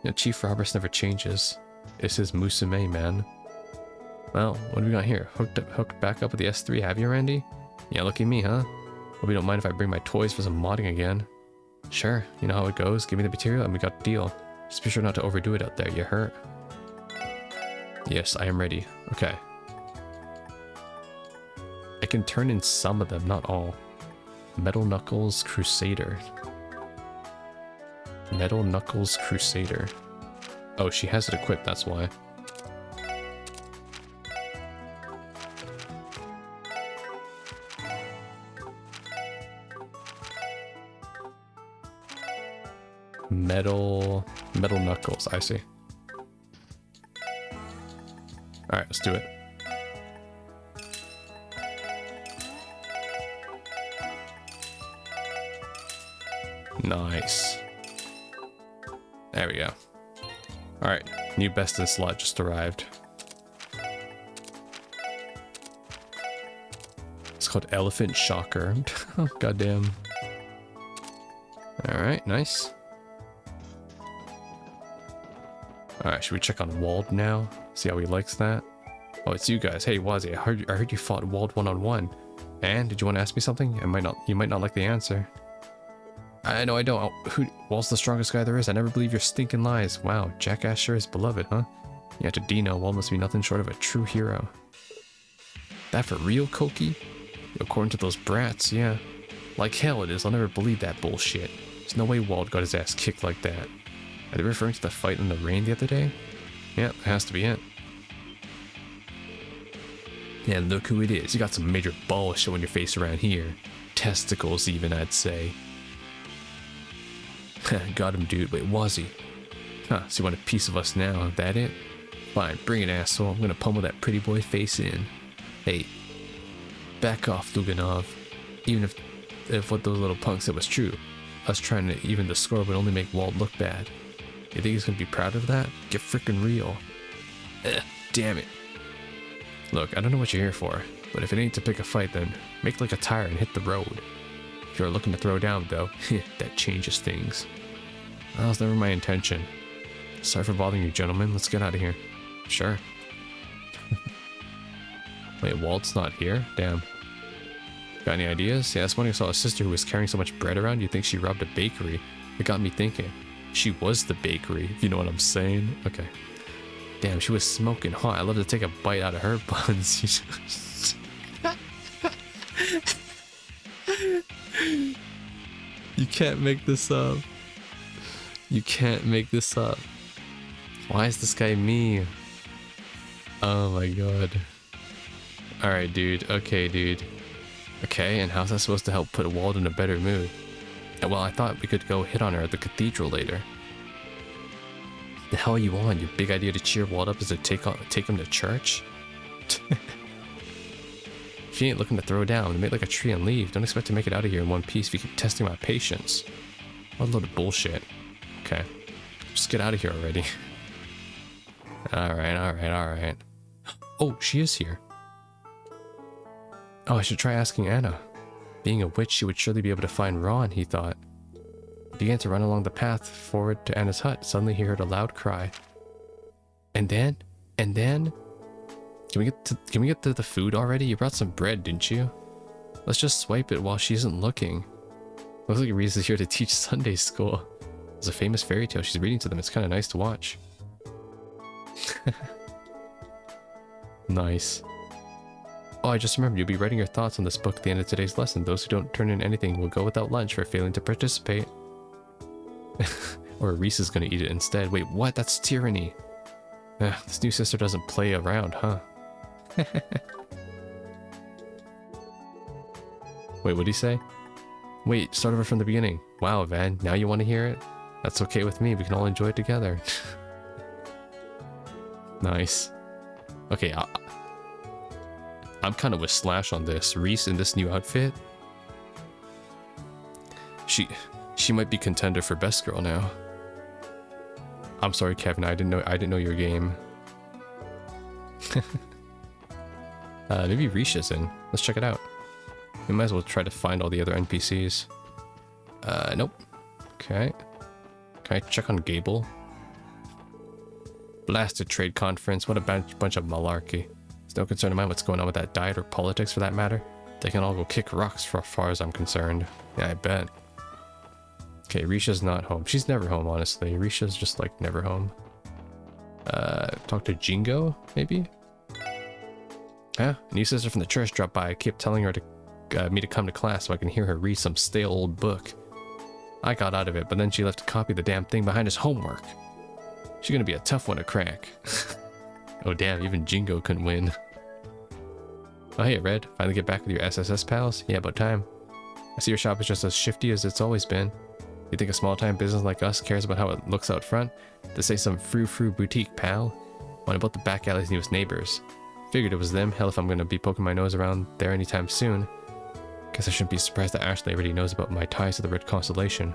A: You know, Chief Roberts never changes. It's his Musume, man. Well, what do we got here? Hooked back up with the S3, have you, Randy? Yeah, look at me, huh? Hope you don't mind if I bring my toys for some modding again. Sure, you know how it goes. Give me the material and we got a deal. Just be sure not to overdo it out there, you hurt. Yes, I am ready. Okay. I can turn in some of them, not all. Metal Knuckles Crusader. Metal Knuckles Crusader. Oh, she has it equipped, that's why. Metal Knuckles, I see. Alright, let's do it. Nice. There we go. Alright, new best in slot just arrived. It's called Elephant Shocker. Oh, goddamn. Alright, nice. Alright, should we check on Wald now? See how he likes that? Oh, it's you guys. Hey, Wazzy, I heard you fought Wald one-on-one. And did you want to ask me something? You might not like the answer. I know I don't. Wald's the strongest guy there is. I never believe your stinking lies. Wow, Jackass sure is beloved, huh? Yeah, to Dino, Wald must be nothing short of a true hero. That for real, Koki? According to those brats, yeah. Like hell it is. I'll never believe that bullshit. There's no way Wald got his ass kicked like that. Are they referring to the fight in the rain the other day? Yeah, that has to be it. Yeah, look who it is. You got some major balls showing your face around here. Testicles even, I'd say. Got him, dude. Wait, was he? Huh, so you want a piece of us now? That it? Fine, bring it, asshole. I'm gonna pummel that pretty boy face in. Hey, back off, Luganov. Even if what those little punks said was true, us trying to even the score would only make Walt look bad. You think he's gonna be proud of that? Get frickin' real. Damn it. Look, I don't know what you're here for, but if it ain't to pick a fight, then make like a tire and hit the road. If you're looking to throw down, though, that changes things. That was never my intention. Sorry for bothering you, gentlemen. Let's get out of here. Sure. Wait, Walt's not here? Damn. Got any ideas? Yeah, this morning I saw a sister who was carrying so much bread around, you'd think she robbed a bakery. It got me thinking. She was the bakery, if you know what I'm saying. Okay. Damn, she was smoking hot. I'd love to take a bite out of her buns. You can't make this up. You can't make this up. Why is this guy me? Oh my god. Alright, dude. Okay, dude. Okay, and how's that supposed to help put Wald in a better mood? Well, I thought we could go hit on her at the cathedral later. The hell are you on? Your big idea to cheer Wald up is to take him to church? If you ain't looking to throw down, make like a tree and leave. Don't expect to make it out of here in one piece if you keep testing my patience. What a load of bullshit. Okay. Just get out of here already. Alright. Oh, she is here. Oh, I should try asking Anna. Being a witch, she would surely be able to find Ron, he thought. He began to run along the path forward to Anna's hut. Suddenly he heard a loud cry. And then? Can we get to the food already? You brought some bread, didn't you? Let's just swipe it while she isn't looking. Looks like Reese is here to teach Sunday school. It's a famous fairy tale she's reading to them. It's kind of nice to watch. Nice. Oh, I just remembered, you'll be writing your thoughts on this book at the end of today's lesson. Those who don't turn in anything will go without lunch for failing to participate. Or Reese is gonna eat it instead. Wait, what? That's tyranny. This new sister doesn't play around, huh? Wait, what'd he say? Wait, start over from the beginning. Wow, Van, now you want to hear it? That's okay with me, we can all enjoy it together. Nice. Okay, I'm kind of with Slash on this. Reese in this new outfit. She might be contender for best girl now. I'm sorry, Kevin. I didn't know your game. Maybe Risha's in. Let's check it out. We might as well try to find all the other NPCs. Nope. Okay. Can I check on Gable? Blasted trade conference. What a bunch of malarkey. It's no concern of mine what's going on with that diet or politics for that matter. They can all go kick rocks for as far as I'm concerned. Yeah, I bet. Okay, Risha's not home. She's never home, honestly. Risha's just like never home. Talk to Jingo, maybe? Yeah, a new sister from the church dropped by. I kept telling her to me to come to class so I can hear her read some stale old book. I got out of it, but then she left to copy the damn thing behind his homework. She's gonna be a tough one to crack. Oh damn, even Jingo couldn't win. Oh hey, Red. Finally get back with your SSS pals? Yeah, about time. I see your shop is just as shifty as it's always been. You think a small-time business like us cares about how it looks out front? To say some frou-frou boutique, pal? What about the back alley's newest neighbors? Figured it was them. Hell, if I'm gonna be poking my nose around there anytime soon. Guess I shouldn't be surprised that Ashley already knows about my ties to the Red Constellation.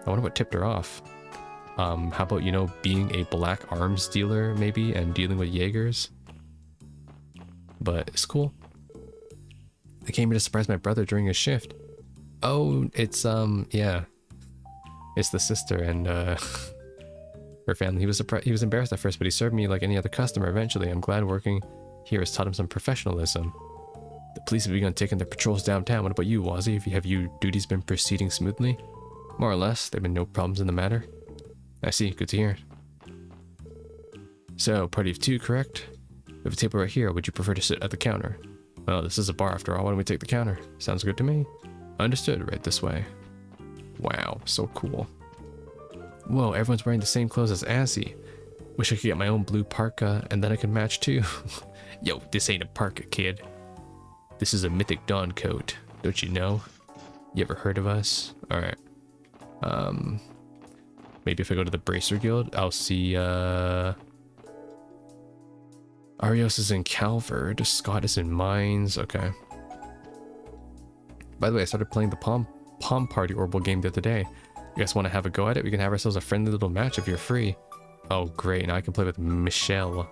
A: I wonder what tipped her off. How about, you know, being a black arms dealer, maybe, and dealing with Jaegers? But it's cool. I came here to surprise my brother during his shift. Oh, it's, yeah. It's the sister and, her family. He was embarrassed at first, but he served me like any other customer eventually. I'm glad working here has taught him some professionalism. The police have begun taking their patrols downtown. What about you, Wazzy? Have your duties been proceeding smoothly? More or less. There have been no problems in the matter. I see. Good to hear. So, party of two, correct? We have a table right here. Would you prefer to sit at the counter? Well, this is a bar after all. Why don't we take the counter? Sounds good to me. Understood. Right this way. Wow, so cool. Whoa, everyone's wearing the same clothes as Azzy. Wish I could get my own blue parka and then I could match too. Yo, this ain't a parka, kid. This is a Mythic Dawn coat. Don't you know? You ever heard of us? Alright. Maybe if I go to the Bracer Guild, I'll see, Arios is in Calvard. Scott is in Mines. Okay. By the way, I started playing the Palm Party Orbital game the other day. You guys want to have a go at it? We can have ourselves a friendly little match if you're free. Oh, great. Now I can play with Michelle.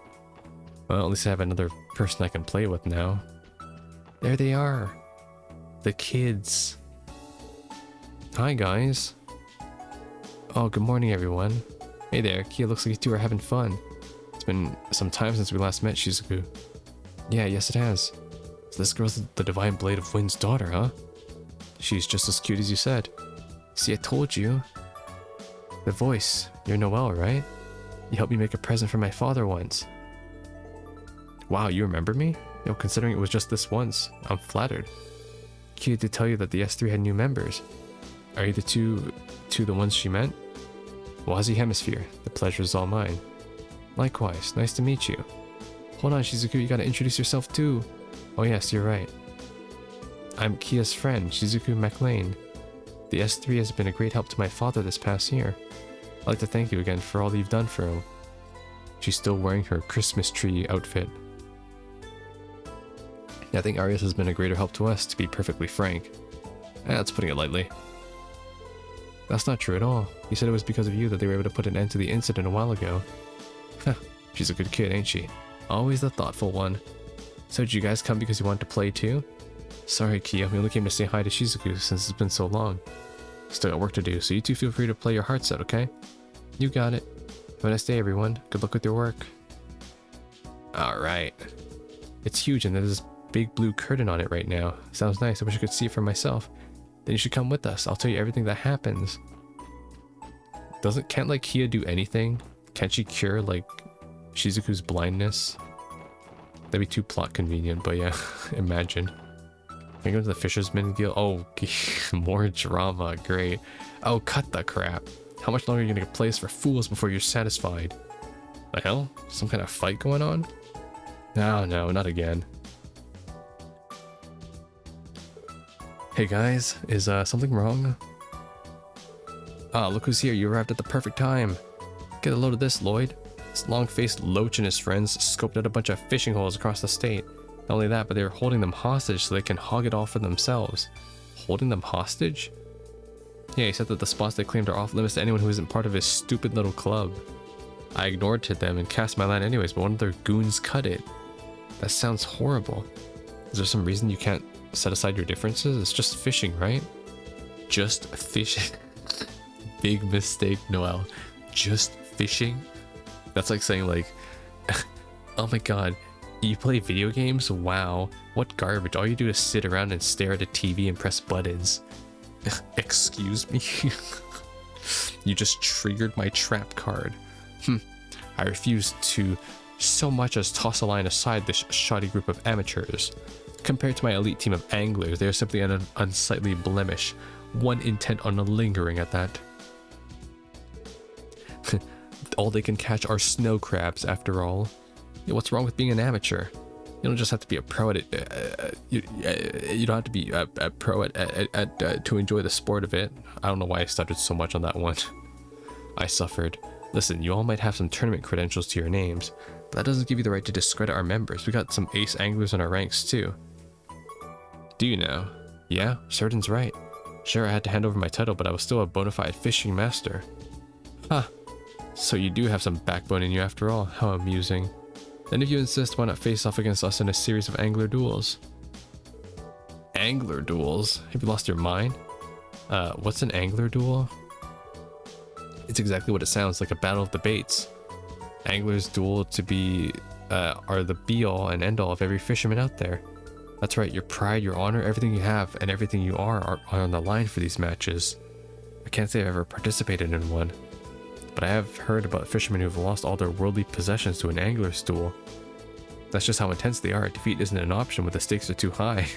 A: Well, at least I have another person I can play with now. There they are. The kids. Hi, guys. Oh, good morning, everyone. Hey there. Kia, looks like you two are having fun. It's been some time since we last met, Shizuku. Yeah, yes it has. So this girl's the Divine Blade of Wind's daughter, huh? She's just as cute as you said. See, I told you. The voice. You're Noelle, right? You helped me make a present for my father once. Wow, you remember me? Yo, considering it was just this once, I'm flattered. Kia did tell you that the S3 had new members. Are you the two the ones she meant? Wazi Hemisphere, the pleasure is all mine. Likewise, nice to meet you. Hold on, Shizuku, you gotta introduce yourself too. Oh yes, you're right. I'm Kia's friend, Shizuku MacLean. The S3 has been a great help to my father this past year. I'd like to thank you again for all you've done for him. She's still wearing her Christmas tree outfit. I think Arias has been a greater help to us, to be perfectly frank. That's putting it lightly. That's not true at all. He said it was because of you that they were able to put an end to the incident a while ago. Huh, she's a good kid, ain't she? Always the thoughtful one. So did you guys come because you wanted to play too? Sorry, Kia, we only came to say hi to Shizuku since it's been so long. Still got work to do, so you two feel free to play your hearts out, okay? You got it. Have a nice day, everyone. Good luck with your work. Alright. It's huge and there's this big blue curtain on it right now. Sounds nice. I wish I could see it for myself. Then you should come with us. I'll tell you everything that happens. Can't like Kia do anything? Can't she cure like Shizuku's blindness? That'd be too plot convenient, but yeah, imagine. Can I go to the Fisherman's Guild? Oh, more drama, great. Oh, cut the crap. How much longer are you gonna play this for fools before you're satisfied? The hell? Some kind of fight going on? No, not again. Hey guys, is something wrong? Ah, look who's here. You arrived at the perfect time. Get a load of this, Lloyd. This long-faced loach and his friends scoped out a bunch of fishing holes across the state. Not only that, but they were holding them hostage so they can hog it all for themselves. Holding them hostage? Yeah, he said that the spots they claimed are off limits to anyone who isn't part of his stupid little club. I ignored to them and cast my line anyways, but one of their goons cut it. That sounds horrible. Is there some reason you can't set aside your differences? It's just fishing, right? Just fishing. Big mistake, Noel. Just fishing? That's like saying like, oh my god, you play video games? Wow, what garbage. All you do is sit around and stare at a TV and press buttons. Excuse me? You just triggered my trap card. I refuse to so much as toss a line aside this shoddy group of amateurs. Compared to my elite team of anglers, they are simply an unsightly blemish, one intent on lingering at that. All they can catch are snow crabs, after all. What's wrong with being an amateur? You don't just have to be a pro at it. You don't have to be a pro at to enjoy the sport of it. I don't know why I stuttered so much on that one. I suffered. Listen, you all might have some tournament credentials to your names, but that doesn't give you the right to discredit our members. We got some ace anglers in our ranks too. Do you know? Yeah, Certain's right. Sure, I had to hand over my title, but I was still a bona fide fishing master. Huh. So you do have some backbone in you after all. How amusing. Then if you insist, why not face off against us in a series of angler duels? Angler duels? Have you lost your mind? What's an angler duel? It's exactly what it sounds like, a battle of the baits. Anglers duel to be, are the be-all and end-all of every fisherman out there. That's right, your pride, your honor, everything you have, and everything you are on the line for these matches. I can't say I've ever participated in one, but I have heard about fishermen who have lost all their worldly possessions to an angler's duel. That's just how intense they are. Defeat isn't an option when the stakes are too high.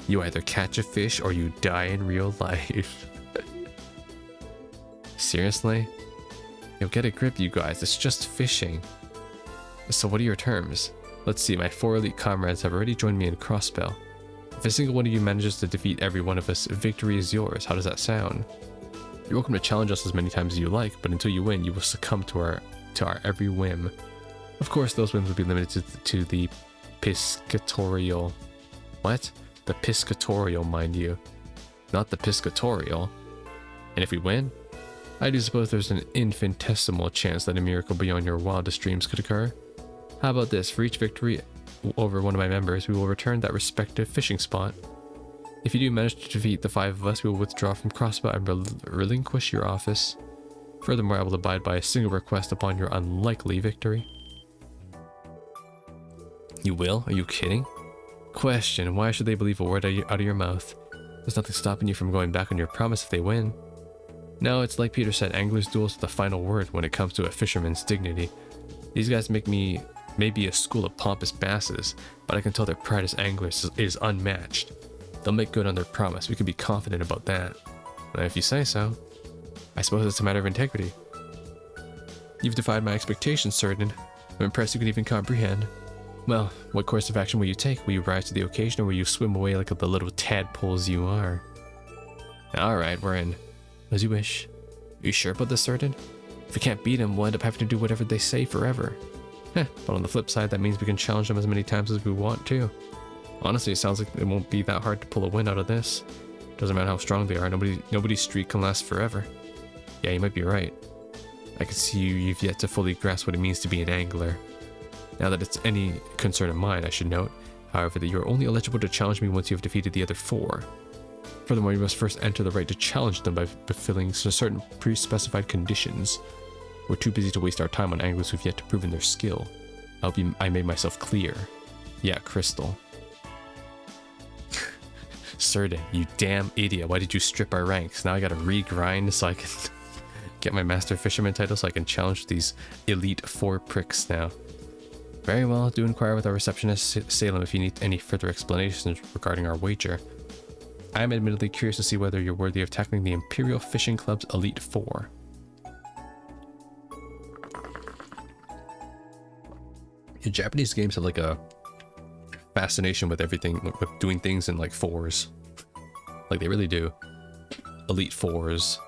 A: You either catch a fish or you die in real life. Seriously? You'll get a grip, you guys. It's just fishing. So what are your terms? Let's see, my 4 elite comrades have already joined me in Crossbell. If a single one of you manages to defeat every one of us, victory is yours. How does that sound? You're welcome to challenge us as many times as you like, but until you win, you will succumb to our every whim. Of course, those whims will be limited to the piscatorial. What? The piscatorial, mind you. Not the piscatorial. And if we win? I do suppose there's an infinitesimal chance that a miracle beyond your wildest dreams could occur. How about this? For each victory over one of my members, we will return that respective fishing spot. If you do manage to defeat the 5 of us, we will withdraw from Crossbow and relinquish your office. Furthermore, I will abide by a single request upon your unlikely victory. You will? Are you kidding? Question, why should they believe a word out of your mouth? There's nothing stopping you from going back on your promise if they win. No, it's like Peter said, anglers' duels are the final word when it comes to a fisherman's dignity. These guys make me maybe a school of pompous basses, but I can tell their pride as anglers is unmatched. They'll make good on their promise. We can be confident about that. And if you say so, I suppose it's a matter of integrity. You've defied my expectations, Certain. I'm impressed you can even comprehend. Well, what course of action will you take? Will you rise to the occasion, or will you swim away like the little tadpoles you are? Alright, we're in. As you wish. Are you sure about this, Certain? If we can't beat him, we'll end up having to do whatever they say forever. But on the flip side, that means we can challenge them as many times as we want to. Honestly, it sounds like it won't be that hard to pull a win out of this. Doesn't matter how strong they are, nobody's streak can last forever. Yeah, you might be right. I can see you've yet to fully grasp what it means to be an angler. Now that it's any concern of mine, I should note, however, that you're only eligible to challenge me once you have defeated the other 4. Furthermore, you must first enter the right to challenge them by fulfilling certain pre-specified conditions. We're too busy to waste our time on anglers who've yet to prove in their skill. I made myself clear. Yeah, Crystal. Certain, you damn idiot. Why did you strip our ranks? Now I gotta re-grind so I can get my Master Fisherman title so I can challenge these Elite 4 pricks now. Very well, do inquire with our receptionist, Salem, if you need any further explanations regarding our wager. I am admittedly curious to see whether you're worthy of tackling the Imperial Fishing Club's Elite 4. Yeah, Japanese games have like a fascination with everything, with doing things in like 4s. Like they really do. Elite 4s,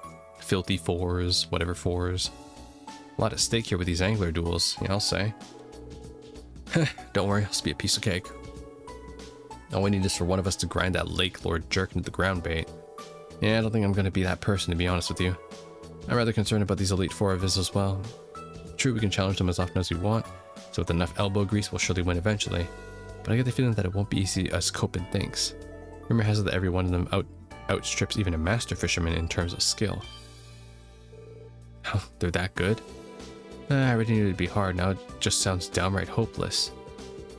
A: filthy 4s, whatever 4s. A lot at stake here with these angler duels, yeah, I'll say. Don't worry, I'll just be a piece of cake. All we need is for one of us to grind that Lake Lord jerk into the ground bait. Yeah, I don't think I'm going to be that person, to be honest with you. I'm rather concerned about these Elite 4 of his as well. True, we can challenge them as often as we want, so with enough elbow grease we'll surely win eventually. But I get the feeling that it won't be easy as Copen thinks. Rumor has it that every one of them outstrips even a master fisherman in terms of skill. Oh, they're that good? I already knew it'd be hard, now it just sounds downright hopeless.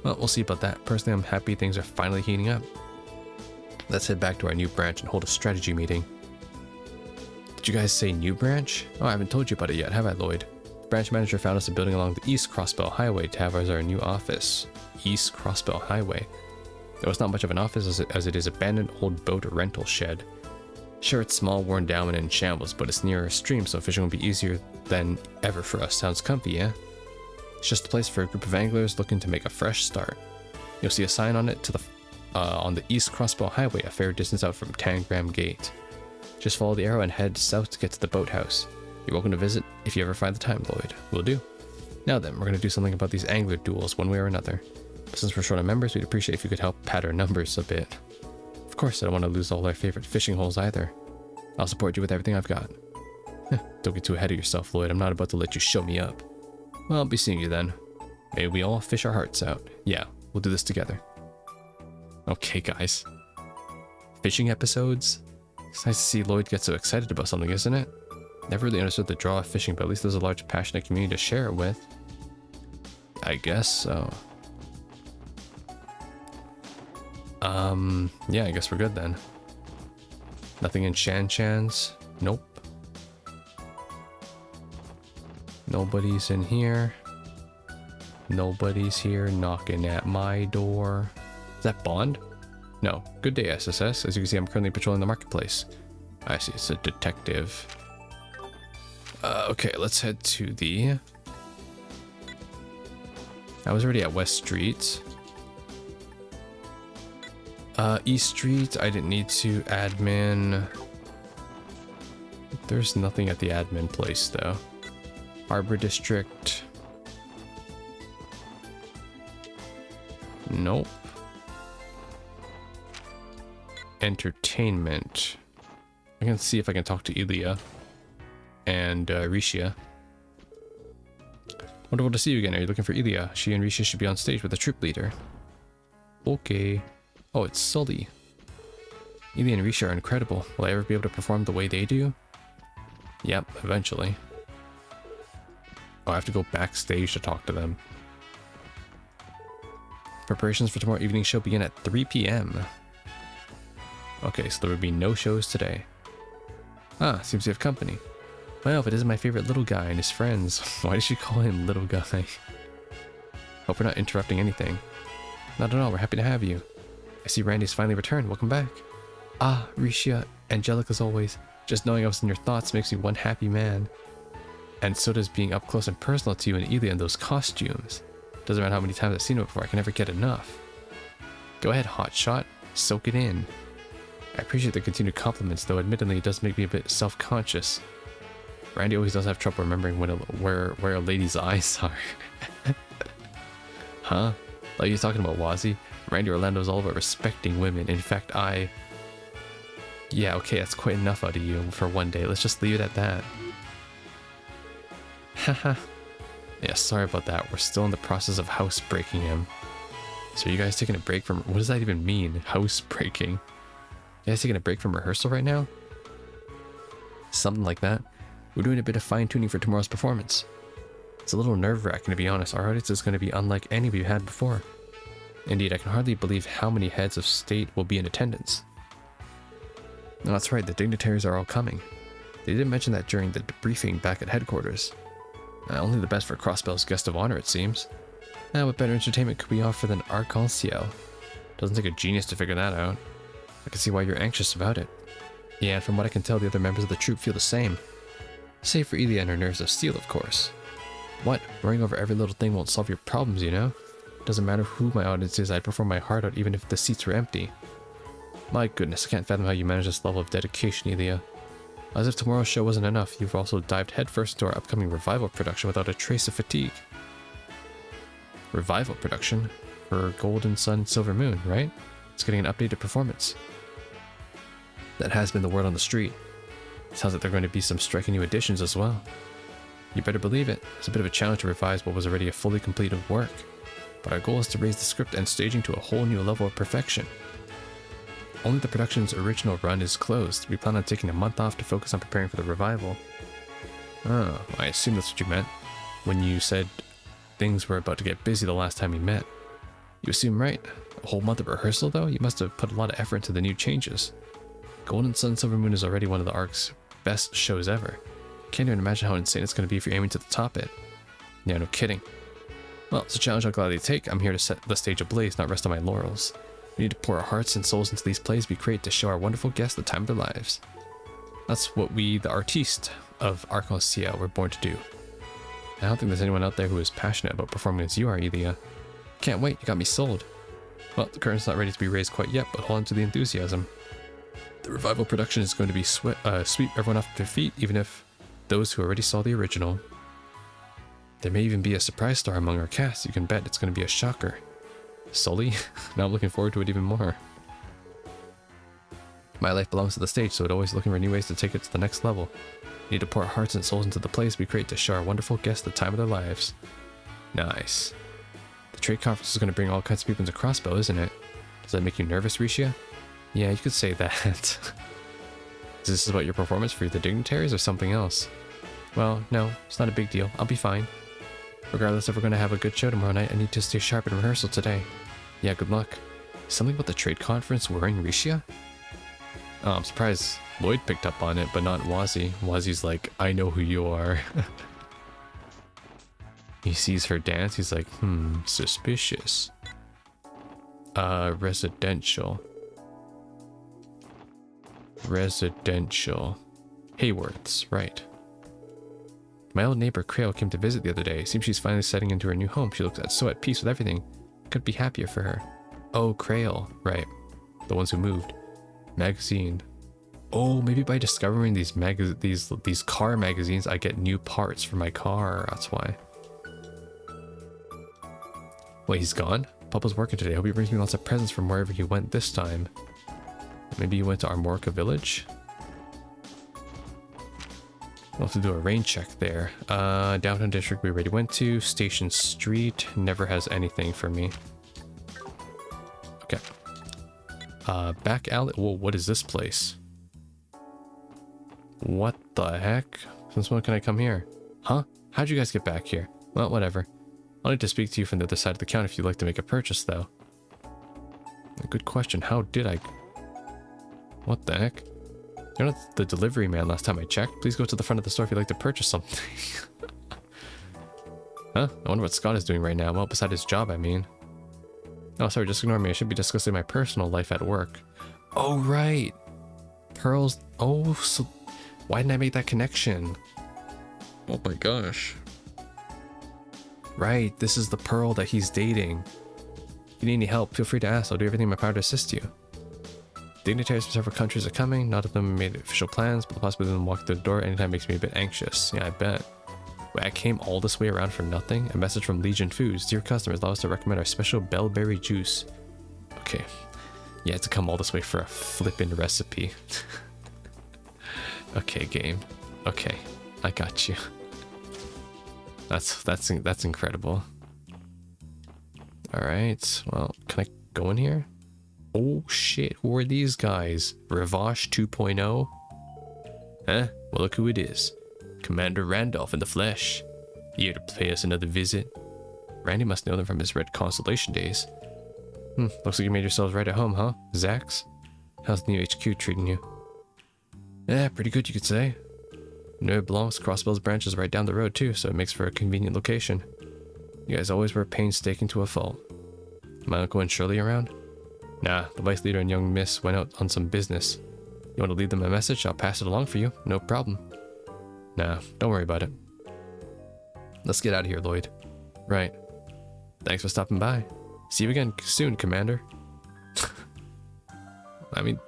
A: Well, we'll see about that. Personally, I'm happy things are finally heating up. Let's head back to our new branch and hold a strategy meeting. Did you guys say new branch? Oh, I haven't told you about it yet, have I, Lloyd? The branch manager found us a building along the East Crossbell Highway to have as our new office. East Crossbell Highway. Though it's not much of an office as it is abandoned old boat rental shed. Sure, it's small, worn down and in shambles, but it's near a stream, so fishing will be easier than ever for us. Sounds comfy, yeah? It's just a place for a group of anglers looking to make a fresh start. You'll see a sign on it to the on the East Crossbell Highway, a fair distance out from Tangram Gate. Just follow the arrow and head south to get to the boathouse. You're welcome to visit if you ever find the time, Lloyd. Will do. Now then, we're going to do something about these angler duels one way or another. But since we're short on members, we'd appreciate if you could help pad our numbers a bit. Of course, I don't want to lose all our favorite fishing holes either. I'll support you with everything I've got. Don't get too ahead of yourself, Lloyd. I'm not about to let you show me up. Well, I'll be seeing you then. May we all fish our hearts out. Yeah, we'll do this together. Okay, guys. Fishing episodes? It's nice to see Lloyd get so excited about something, isn't it? Never really understood the draw of fishing, but at least there's a large passionate community to share it with. I guess so. Yeah, I guess we're good then. Nothing in Shan-Chan's? Nope. Nobody's in here. Nobody's here knocking at my door. Is that Bond? No. Good day, SSS. As you can see, I'm currently patrolling the marketplace. I see, it's a detective. Okay, let's head to the... I was already at West Street. East Street, I didn't need to. Admin. There's nothing at the admin place, though. Harbor District. Nope. Entertainment. I can see if I can talk to Ilya and Risha. Wonderful to see you again. Are you looking for Ilya? She and Risha should be on stage with the troop leader. Okay. Oh, it's Sully. Ilya and Risha are incredible. Will I ever be able to perform the way they do? Yep, eventually. Oh, I have to go backstage to talk to them. Preparations for tomorrow evening's show begin at 3 p.m. Okay, so there would be no shows today. Ah, seems you have company. Well, if it isn't my favorite little guy and his friends. Why did she call him little guy? Hope we're not interrupting anything. Not at all, we're happy to have you. I see Randy's finally returned. Welcome back. Ah, Risha, angelic as always. Just knowing I was in your thoughts makes me one happy man. And so does being up close and personal to you and Ilya in those costumes. Doesn't matter how many times I've seen it before, I can never get enough. Go ahead, hotshot. Soak it in. I appreciate the continued compliments, though admittedly it does make me a bit self-conscious. Randy always does have trouble remembering where a lady's eyes are. Huh? Like you're talking about Wazzy? Randy Orlando's all about respecting women. In fact, yeah, okay, that's quite enough out of you for one day. Let's just leave it at that. Haha. Yeah, sorry about that. We're still in the process of housebreaking him. So you guys taking a break from... What does that even mean? Housebreaking? You guys taking a break from rehearsal right now? Something like that. We're doing a bit of fine-tuning for tomorrow's performance. It's a little nerve-wracking, to be honest. Our audience is going to be unlike any we've had before. Indeed, I can hardly believe how many heads of state will be in attendance. No, that's right, the dignitaries are all coming. They didn't mention that during the briefing back at headquarters. Only the best for Crossbell's guest of honor, it seems. What better entertainment could we offer than Arc-en-Ciel? Doesn't take a genius to figure that out. I can see why you're anxious about it. Yeah, and from what I can tell, the other members of the troupe feel the same. Save for Elia and her nerves of steel, of course. What? Worrying over every little thing won't solve your problems, you know? Doesn't matter who my audience is, I'd perform my heart out even if the seats were empty. My goodness, I can't fathom how you manage this level of dedication, Elia. As if tomorrow's show wasn't enough, you've also dived headfirst into our upcoming revival production without a trace of fatigue. Revival production? For Golden Sun, Silver Moon, right? It's getting an updated performance. That has been the word on the street. It sounds like there are going to be some striking new additions as well. You better believe it. It's a bit of a challenge to revise what was already a fully completed work. But our goal is to raise the script and staging to a whole new level of perfection. Only the production's original run is closed. We plan on taking a month off to focus on preparing for the revival. Oh, I assume that's what you meant when you said things were about to get busy the last time we met. You assume right. A whole month of rehearsal, though? You must have put a lot of effort into the new changes. Golden Sun Silver Moon is already one of the Arc's best shows ever. Can't even imagine how insane it's going to be if you're aiming to the top it. Yeah, no kidding. Well, it's a challenge I'll gladly take. I'm here to set the stage ablaze, not rest on my laurels. We need to pour our hearts and souls into these plays we create to show our wonderful guests the time of their lives. That's what we, the artistes of Arc-en-Ciel, were born to do. I don't think there's anyone out there who is passionate about performing as you are, Elia. Can't wait, you got me sold. Well, the curtain's not ready to be raised quite yet, but hold on to the enthusiasm. The revival production is going to be sweep everyone off their feet, even if those who already saw the original. There may even be a surprise star among our cast. You can bet it's going to be a shocker. Sully? Now I'm looking forward to it even more. My life belongs to the stage, so it's always looking for new ways to take it to the next level. We need to pour our hearts and souls into the plays we create to show our wonderful guests the time of their lives. Nice. The trade conference is going to bring all kinds of people into Crossbow, isn't it? Does that make you nervous, Risha? Yeah, you could say that. Is this about your performance for the dignitaries or something else? Well, no, it's not a big deal. I'll be fine. Regardless if we're going to have a good show tomorrow night, I need to stay sharp in rehearsal today. Yeah, good luck. Something about the trade conference worrying Risha? Oh, I'm surprised Lloyd picked up on it, but not Wazi. Wazi's like, I know who you are. He sees her dance, he's like, suspicious. Residential. Haywards, right. My old neighbor Creel came to visit the other day. Seems she's finally settling into her new home. She looks so at peace with everything. Couldn't be happier for her. Oh, Creel, right. The ones who moved. Magazine. Oh, maybe by discovering these car magazines, I get new parts for my car. That's why. Wait, he's gone? Papa's working today. Hope he brings me lots of presents from wherever he went this time. Maybe he went to Armorica Village? We'll have to do a rain check there. Downtown District we already went to. Station Street never has anything for me. Okay. Back alley. Whoa, what is this place? What the heck? Since when can I come here? Huh? How'd you guys get back here? Well, whatever. I'll need to speak to you from the other side of the counter if you'd like to make a purchase, though. Good question. How did I... What the heck? You're not the delivery man last time I checked. Please go to the front of the store if you'd like to purchase something. Huh? I wonder what Scott is doing right now. Well, beside his job, I mean. Oh, sorry, just ignore me. I should be discussing my personal life at work. Oh, right. Pearls. Oh, so... Why didn't I make that connection? Oh my gosh. Right, this is the Pearl that he's dating. If you need any help, feel free to ask. I'll do everything in my power to assist you. Dignitaries from several countries are coming. Not of them made official plans, but the possibility of them walking through the door anytime makes me a bit anxious. Yeah, I bet. Wait, I came all this way around for nothing? A message from Legion Foods. Dear customers, allow us to recommend our special Bellberry juice. Okay. Yeah, to come all this way for a flippin' recipe. Okay, game. Okay, I got you. That's incredible. All right. Well, can I go in here? Oh shit, who are these guys? Ravash 2.0? Huh? Well, look who it is. Commander Randolph in the flesh. Here to pay us another visit. Randy must know them from his Red Constellation days. Looks like you made yourselves right at home, huh, Zax? How's the new HQ treating you? Yeah, pretty good, you could say. Neue Blanc's Crossbell's branch is right down the road too, so it makes for a convenient location. You guys always were painstaking to a fault. My uncle and Shirley around? Nah, the vice leader and young miss went out on some business. You want to leave them a message? I'll pass it along for you. No problem. Nah, don't worry about it. Let's get out of here, Lloyd. Right. Thanks for stopping by. See you again soon, Commander. I mean,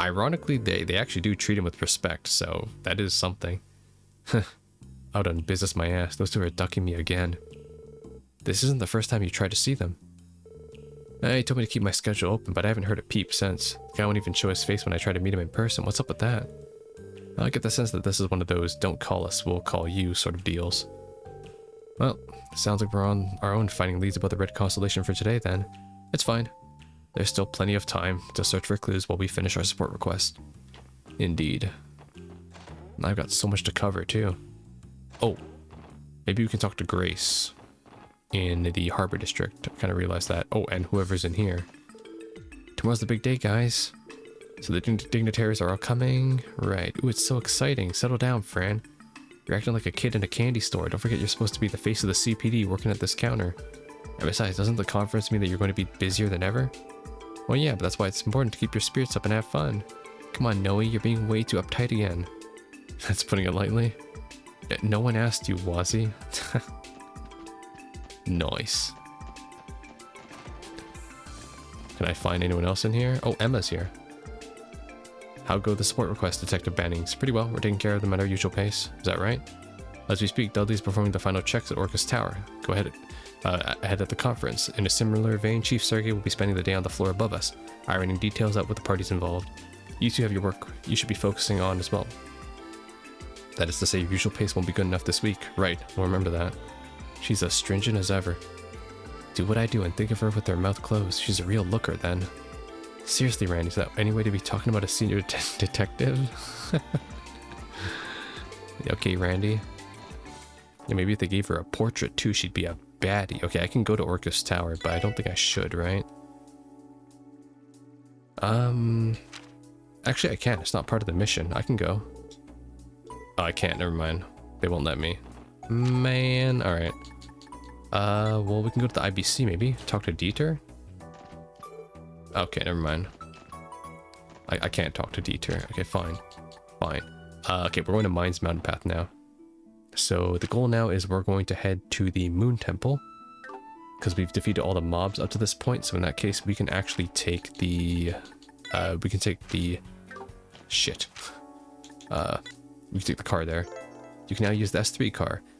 A: ironically, they actually do treat him with respect, so that is something. Out on business my ass. Those two are ducking me again. This isn't the first time you tried to see them. He told me to keep my schedule open, but I haven't heard a peep since. The guy won't even show his face when I try to meet him in person. What's up with that? I get the sense that this is one of those don't call us, we'll call you sort of deals. Well, sounds like we're on our own finding leads about the Red Constellation for today then. It's fine. There's still plenty of time to search for clues while we finish our support request. Indeed. I've got so much to cover too. Oh, maybe we can talk to Grace in the Harbor District. I kind of realized that. Oh, and whoever's in here. Tomorrow's the big day, guys. So the dignitaries are all coming. Right. Ooh, it's so exciting. Settle down, Fran. You're acting like a kid in a candy store. Don't forget you're supposed to be the face of the CPD working at this counter. And besides, doesn't the conference mean that you're going to be busier than ever? Well, yeah, but that's why it's important to keep your spirits up and have fun. Come on, Noe, you're being way too uptight again. That's putting it lightly. No one asked you, Wazzy. Nice. Can I find anyone else in here? Oh, Emma's here. How go the support request, Detective Bannings? Pretty well. We're taking care of them at our usual pace. Is that right? As we speak, Dudley's performing the final checks at Orcus Tower. Go ahead. Ahead at the conference. In a similar vein, Chief Sergey will be spending the day on the floor above us, ironing details out with the parties involved. You two have your work you should be focusing on as well. That is to say, your usual pace won't be good enough this week. Right, we'll remember that. She's as stringent as ever. Do what I do and think of her with her mouth closed. She's a real looker then. Seriously, Randy, is that any way to be talking about a senior detective? Okay, Randy. Yeah, maybe if they gave her a portrait too, she'd be a baddie. Okay, I can go to Orcus Tower, but I don't think I should, right? Actually I can. It's not part of the mission. I can go. Oh, I can't. Never mind. They won't let me. Man. Alright. Well, we can go to the IBC maybe. Talk to Dieter. Okay, never mind. I can't talk to Dieter. Okay, fine. Fine. Okay, we're going to Mines Mountain Path now. So the goal now is we're going to head to the Moon Temple, because we've defeated all the mobs up to this point. So in that case, we can actually take the shit. We can take the car there. You can now use the S3 car.